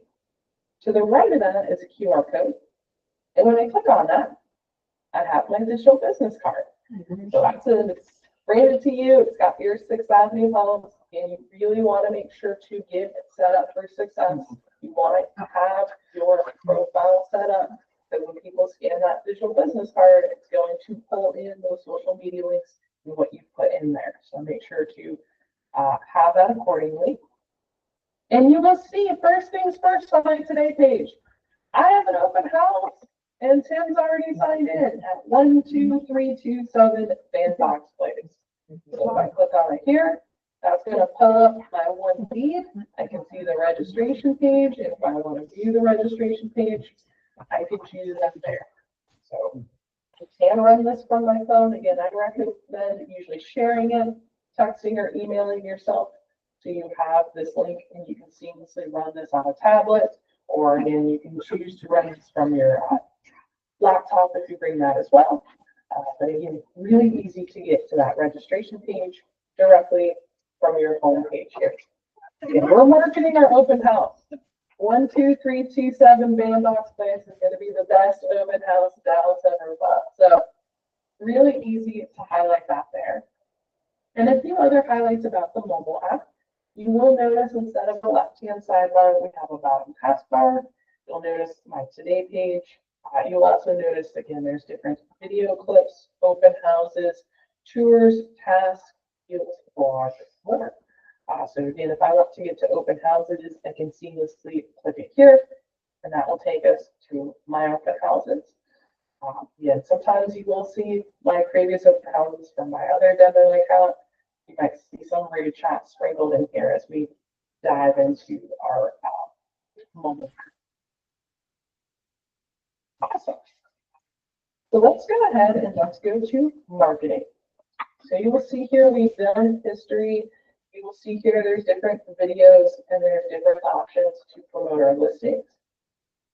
H: To the right of that is a QR code. And when I click on that, I have my digital business card. So it's branded to you. It's got your 6th Avenue homes, and you really want to make sure to get it set up for success. You want to have your profile set up so when people scan that digital business card, it's going to pull in those social media links and what you put in there. So make sure to have that accordingly. And you will see, first things first on my Today page, I have an open house, and Tim's already signed in at 12327 Bandbox Place. So if I click on it here, that's going to pull up my one feed. I can see the registration page. If I want to view the registration page, I can choose that there. So you can run this from my phone. Again, I recommend usually sharing it, texting or emailing yourself. So you have this link and you can seamlessly run this on a tablet, or again, you can choose to run this from your laptop if you bring that as well. But again, really easy to get to that registration page directly from your home page here. Again, we're marketing our open house. 12327 Bandbox Place is going to be the best open house Dallas ever bought. So really easy to highlight that there. And a few other highlights about the mobile app. You will notice instead of the left-hand sidebar, we have a bottom taskbar. You'll notice my Today page. You'll also notice, again, there's different video clips, open houses, tours, tasks, deals, blogs, more. So again, if I want to get to open houses, I can seamlessly click it here, and that will take us to my open houses. Again, sometimes you will see my previous open houses from my other demo account. You might see some rate chat sprinkled in here as we dive into our mobile. Awesome. So let's go ahead and let's go to marketing. So you will see here we've done history. You will see here there's different videos and there's different options to promote our listings.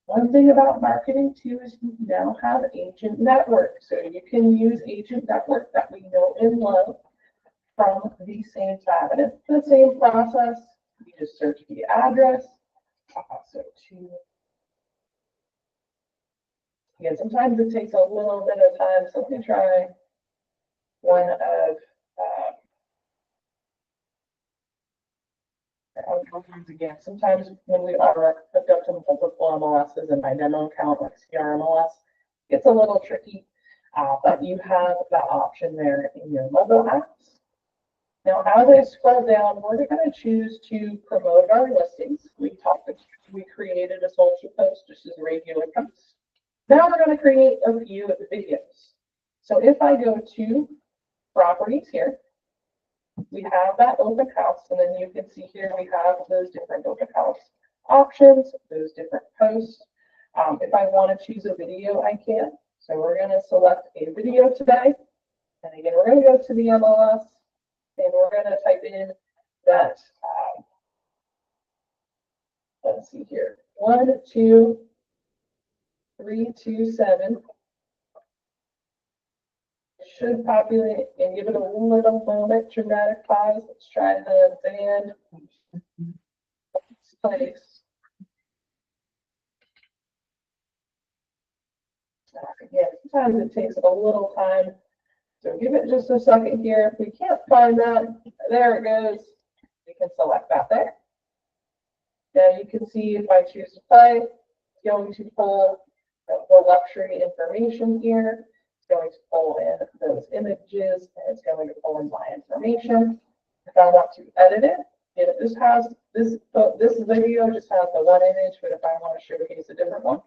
H: One thing about marketing too is you now have Agent Network. So you can use Agent Network that we know and love from the same cabinet. The same process. You just search the address. Again, sometimes it takes a little bit of time, so we try one of again, sometimes when we are hooked up to multiple MLSs in my demo account, like CRMLS, it's a little tricky, but you have that option there in your mobile apps. Now, as I scroll down, we're going to choose to promote our listings. We created a social post just as a regular post. Now we're going to create a few videos. So if I go to properties here, we have that open house, and then you can see here we have those different open house options, those different posts. If I want to choose a video, I can. So we're going to select a video today. And again, we're going to go to the MLS, and we're going to type in that, let's see here, 12327. Should populate and give it a little moment. Dramatic pause. Let's try the band place. Again, sometimes it takes a little time. So give it just a second here. If we can't find that, there it goes. We can select that there. Now you can see if I choose to play, it's going to pull the luxury information here. It's going to pull in those images, and it's going to pull in my information. If I want to edit it, it just has this video just has the one image, but if I want to showcase a different one,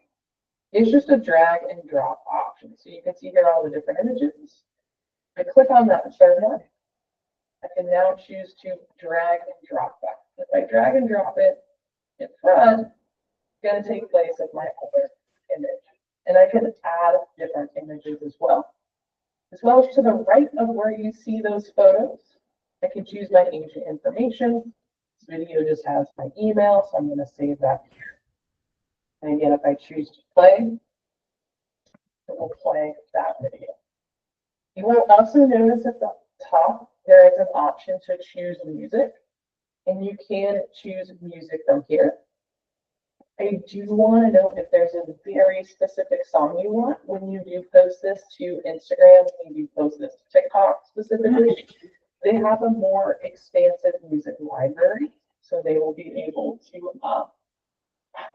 H: it's just a drag and drop option. So you can see here all the different images. I click on that third one. I can now choose to drag and drop that. If I drag and drop it in front, it's going to take place of my other image. And I can add different images as well. As well as to the right of where you see those photos, I can choose my agent information. This video just has my email, so I'm going to save that here. And again, if I choose to play, it will play that video. You will also notice at the top, there is an option to choose music, and you can choose music from here. I do want to know if there's a very specific song you want when you do post this to Instagram, when you post this to TikTok specifically. They have a more expansive music library, so they will be able to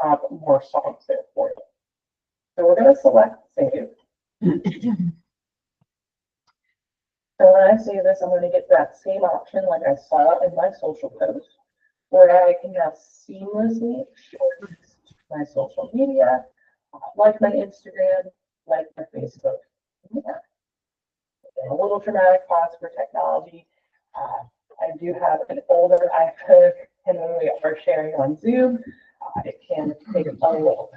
H: have more songs there for you. So we're going to select save. So when I save this, I'm going to get that same option like I saw in my social post, where I can now seamlessly share my social media, like my Instagram, like my Facebook. Yeah. A little dramatic pause for technology. I do have an older iPhone, and when we are sharing on Zoom, it can take a little.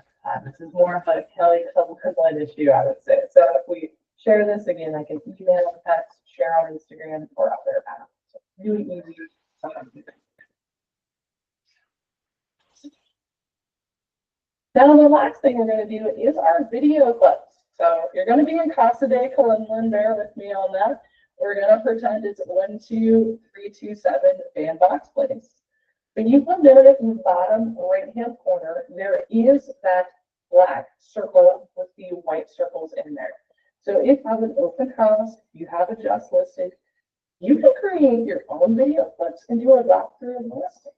H: This is more of a Kelly Cumberland issue, I would say. So if we share this again, I can email, text, share on Instagram, or other apps. So really easy. Now the last thing we're going to do is our video clips. So you're going to be in Casa de Column, bear with me on that. We're going to pretend it's 1, 2, 3, 2, 7 bandbox place. But you will notice in the bottom right-hand corner, there is that black circle with the white circles in there. So if you have an open house, you have a just listed, you can create your own video clips and do a walkthrough of the listing.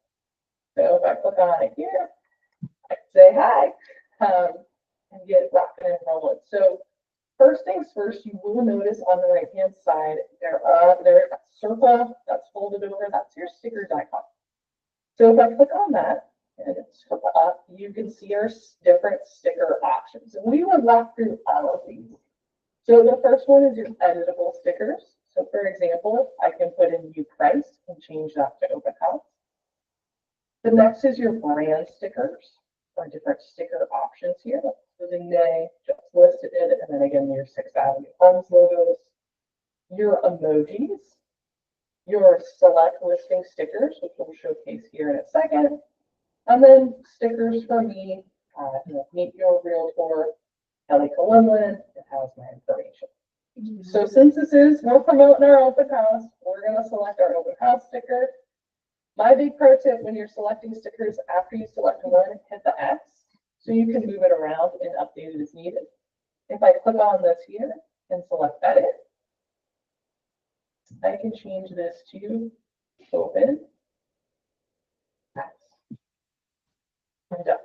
H: So if I click on it here, I can say hi and get rocking and rolling. So first things first, you will notice on the right-hand side, there's a circle that's folded over. That's your stickers icon. So if I click on that and scroll up, you can see our different sticker options. And we will walk through all of these. So the first one is your editable stickers. So for example, I can put in view price and change that to open house. The next is your brand stickers, or different sticker options here. Closing day, just listed it, and then again your 6th Avenue Homes logos, your emojis, your select listing stickers, which we'll showcase here in a second, and then stickers for me, meet your realtor, Kelly Columland, it has my information. So since we're promoting our open house, we're going to select our open house sticker. My big pro tip when you're selecting stickers, after you select one, hit the X so you can move it around and update it as needed. If I click on this here and select edit, I can change this to open. I'm done.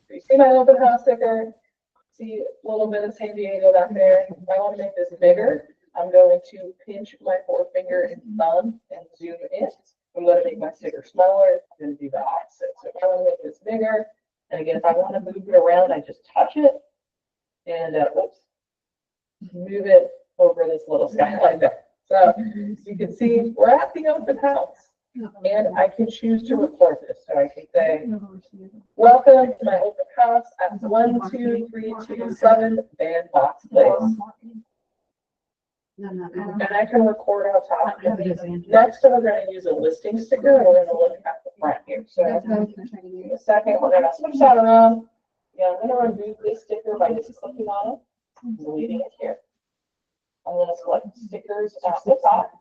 H: You see my open house sticker? See a little bit of San Diego back there. If I want to make this bigger, I'm going to pinch my forefinger and thumb and zoom in. I'm going to make my sticker smaller. I'm going to do the opposite. So if I want to make this bigger, and again, if I want to move it around, I just touch it and move it over this little skyline there. So you can see we're at the open house, and I can choose to record this. So I can say, welcome to my open house at 1, 2, 3, 2, 7 bandbox place. And I can record on top of it. Next, we're going to use a listing sticker, and we're going to look at the front here. So in a second, we're going to switch that around. Yeah, I'm going to remove this sticker by just clicking on it and deleting it here. I'm going to select stickers at the top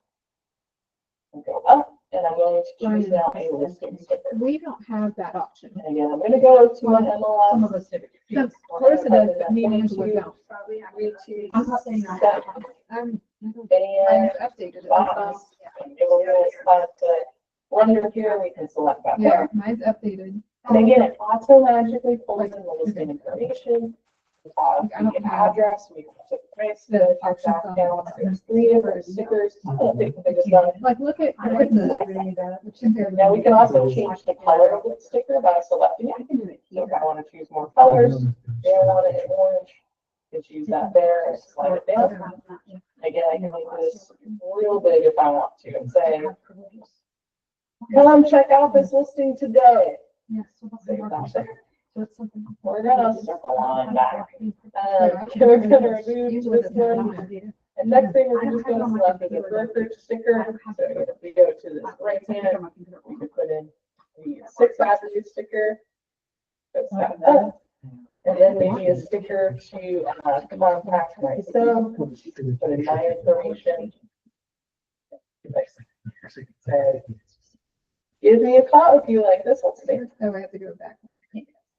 H: and go up, and I'm going to choose now a listing sticker.
F: We don't have that option.
H: And again, I'm going to go to my MLS.
F: Some of us do. Of course it does, but me and Angela don't. I'm not saying that. I've updated it.
H: Under here, we can select that.
F: Yeah, mine's updated.
H: And again, it automatically pulls in the listing information. The address, we can put the price, the text back down. There's 3 different stickers.
F: Like, look at the.
H: Now we can also change the color of the sticker by selecting it. So if I want to choose more colors, they want it in orange, you can choose that there and slide it down. Again, I can make this real big if I want to and say, come check out this listing today. Save that there. We're going to circle on back. We're going to remove this one. And next thing we're just going to select is a brokerage sticker. So if we go to this right hand, we can put in the 6th Avenue sticker. That's that. And then maybe a sticker to contact myself. Put in my information. So, give me a call if you like this one.
F: Oh, I have to go back.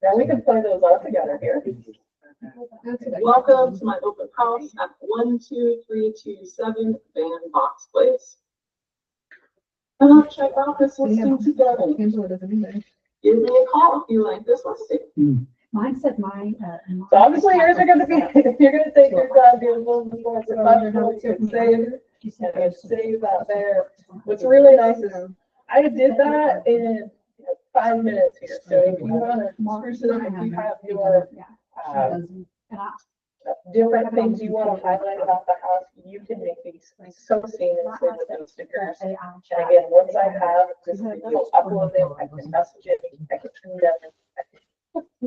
H: Now we can play those all together here. Welcome to my open house at 12327 Van Box Place. Check out this listing together. Give me a call if you like this listing.
F: Mine said mine.
H: So obviously yours are gonna be, if you're gonna take your time, do a little bit more professional, you can save that there. What's really nice is I did that in 5 minutes here. So if you wanna spruce it up, if you have your different things you wanna highlight about the house, you can make these so seamlessly with those stickers. And again, once I have this video uploaded, I can message it, I can tweet it,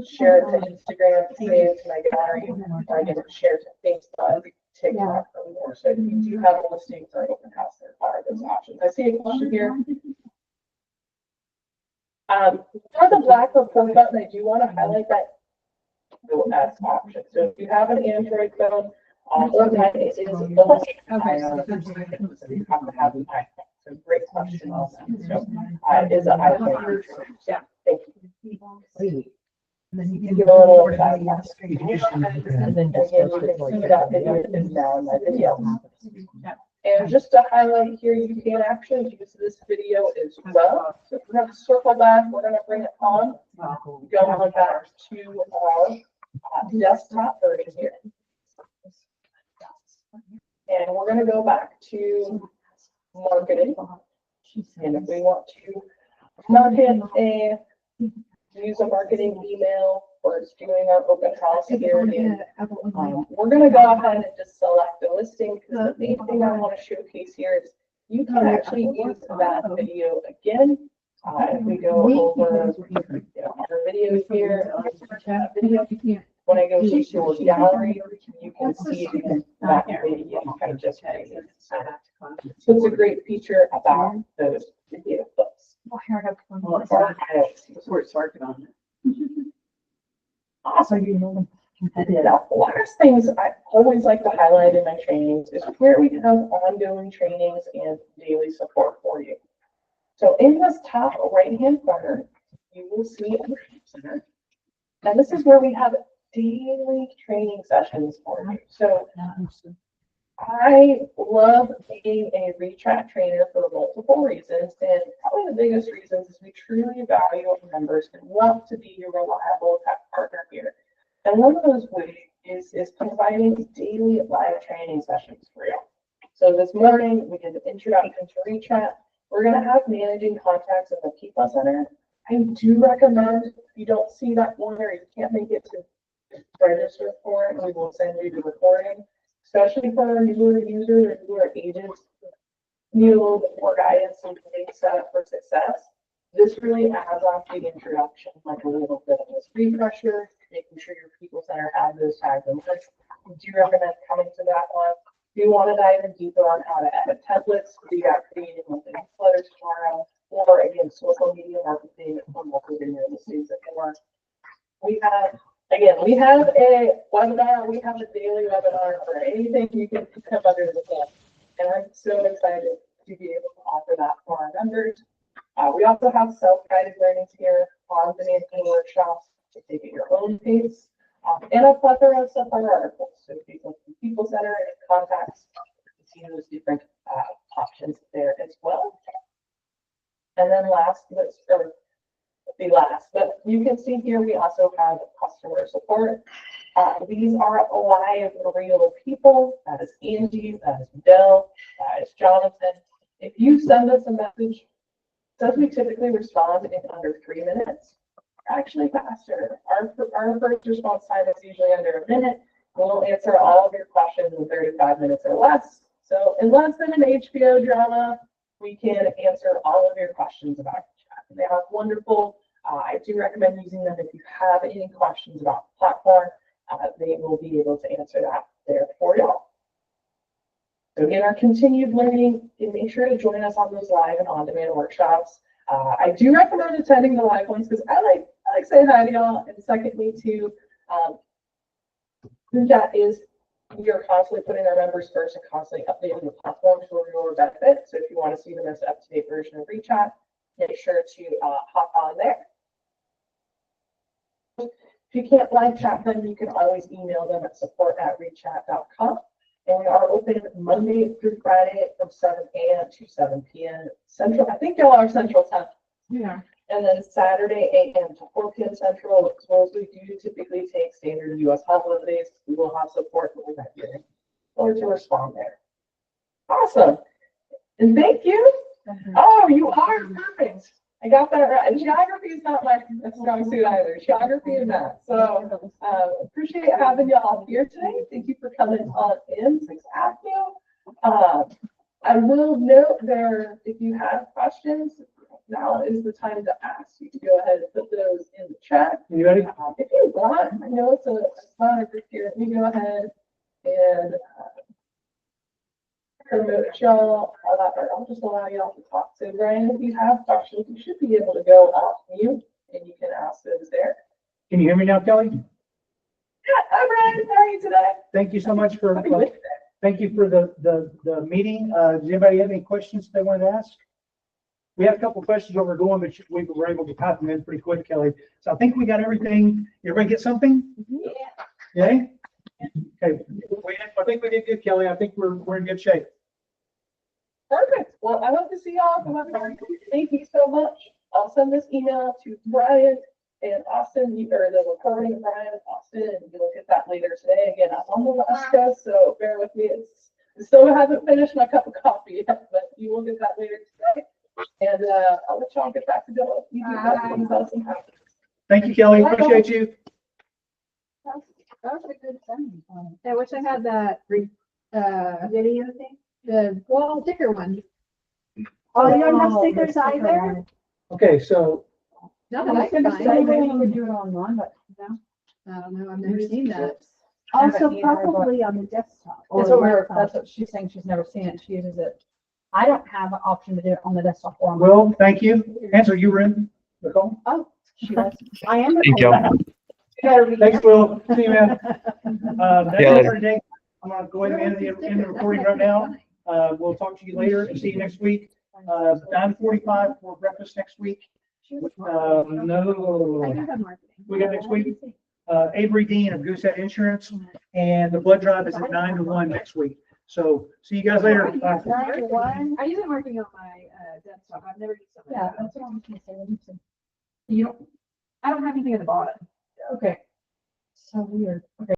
H: share it to Instagram, save it to my gallery, or I can share it to Facebook, TikTok, or more. So if you do have a listing for an open house, there are those options. I see a question here. For the black report button, I do want to highlight that as option. So if you have an Android phone, it is a so great question. So it is an iPhone. Yeah, thank you.
A: And then you
H: can give a little side.
A: And then just
H: Again, you can see that video is now in my video. And just to highlight here, you can actually use this video as well. So we're going to circle back, we're going to bring it on, go on back to our desktop version here. And we're going to go back to marketing. And if we want to not hit a use a marketing email or it's doing our open house here, we're going to go ahead and just select the listing, because the main thing I want to showcase here is you can actually use that video again. If we go over our videos here, when I go to your gallery, you can see that video kind of just so it's a great feature about those video clips. Awesome. The last things I always like to highlight in my trainings is where we have ongoing trainings and daily support for you. So in this top right-hand corner, you will see a center. And this is where we have daily training sessions for you. So I love being a retract trainer for multiple reasons, and probably the biggest reasons is we truly value our members and want to be your reliable tech partner here. And one of those ways is providing daily live training sessions for you. So this morning we did an introduction to retract. We're going to have managing contacts in the People Center. I do recommend if you don't see that one or you can't make it to register for it, we will send you the recording. Especially for our newer users or newer agents, need a little bit more guidance and getting set up for success. This really adds on to the introduction, like a little bit of a refresher, making sure your People Center has those tags and lists. I do recommend coming to that one. If you want to dive in deeper on how to edit templates, we got creating with newsletters tomorrow, or again, social media marketing or multi-video listings that can work. We have a webinar, we have a daily webinar for anything you can come under the sun. And I'm so excited to be able to offer that for our members. We also have self-guided learnings here, on-demand workshops to take at your own pace, and a plethora of Sapphire articles. So if you go to People Center and contacts, you see those different options there as well. And then but you can see here we also have customer support. These are live real people. That is Angie, that is Bill, that is Jonathan. If you send us a message, says we typically respond in under 3 minutes. Actually faster. Our first response time is usually under a minute. We'll answer all of your questions in 35 minutes or less. So in less than an HBO drama, we can answer all of your questions about the chat. And they are wonderful. I do recommend using them if you have any questions about the platform. They will be able to answer that there for y'all. So in our continued learning, make sure to join us on those live and on-demand workshops. I do recommend attending the live ones because I like saying hi to y'all. And secondly, too, that is we are constantly putting our members first and constantly updating the platform for your benefit. So if you want to see the most up-to-date version of reChat, make sure to hop on there. If you can't live chat them, you can always email them at support@rechat.com. And we are open Monday through Friday from 7 a.m. to 7 p.m. Central. I think y'all are Central time.
F: Yeah.
H: And then Saturday 8 a.m. to 4 p.m. Central. As we do typically take standard U.S. holidays, we will have support when that hearing or to respond there. Awesome. And thank you. Oh, you are perfect. I got that right. And geography is not my strong suit either. Geography and math. So appreciate having you all here today. Thank you for coming on in 6th Avenue. I will note there, if you have questions, now is the time to ask. You can go ahead and put those in the chat.
B: You ready?
H: If you want, I know it's a smaller group here. Let me go ahead and promote y'all. I'll just allow y'all to talk. So Brian, if you have questions, you should be able to go off mute and you can ask those there.
B: Can you hear me now, Kelly?
H: Yeah, hi Brian, how are you today?
B: Thank you so much for, thank you for the meeting. Does anybody have any questions they wanted to ask? We had a couple of questions where we're going, but we were able to type them in pretty quick, Kelly. So I think we got everything. Everybody get something?
H: Yeah.
B: Yeah? Okay. I think we did good, Kelly. I think we're in good shape.
H: Perfect. Well, I hope to see y'all at the webinar. Thank you so much. I'll send this email to Brian and Austin, or the recording of Brian and Austin, and you'll get that later today. Again, I'm on the West Coast, so bear with me. I still haven't finished my cup of coffee yet, but you will get that later today. And I'll let y'all get back to doing what you do.
B: Thank you, Kelly. Appreciate you.
F: That was a good thing. I wish I had that video thing. The sticker one.
A: Oh, you don't have stickers either?
B: Okay, so
F: No, I
A: can
F: can
A: say maybe
F: you
A: we could do it online, but no.
F: I don't know, I've never seen that.
A: Also
F: Haven't either,
A: probably on the desktop.
F: That's what she's saying, she's never seen it, she uses it. I don't have an option to do it on the desktop or on.
B: Will, thank you. Answer, you were in, Nicole?
A: Oh, she does. I am.
I: Thank you.
B: Thanks, Will. See you, man. That's
I: Yeah,
B: it
I: later.
B: for today. I'm gonna go ahead and end the recording right now. We'll talk to you later and see you next week. 9:45 for breakfast next week.
F: I
B: No,
F: do have marketing.
B: we got next week. Avery Dean of Goosehead Insurance, and the blood drive is at 9 to 1 next week. So see you guys later. Bye.
A: 9 to 1.
F: I use it working on my desktop, I've never used it.
A: Yeah, that's what I'm gonna say.
F: You don't, I don't have anything at the bottom.
A: Okay. So weird. Okay.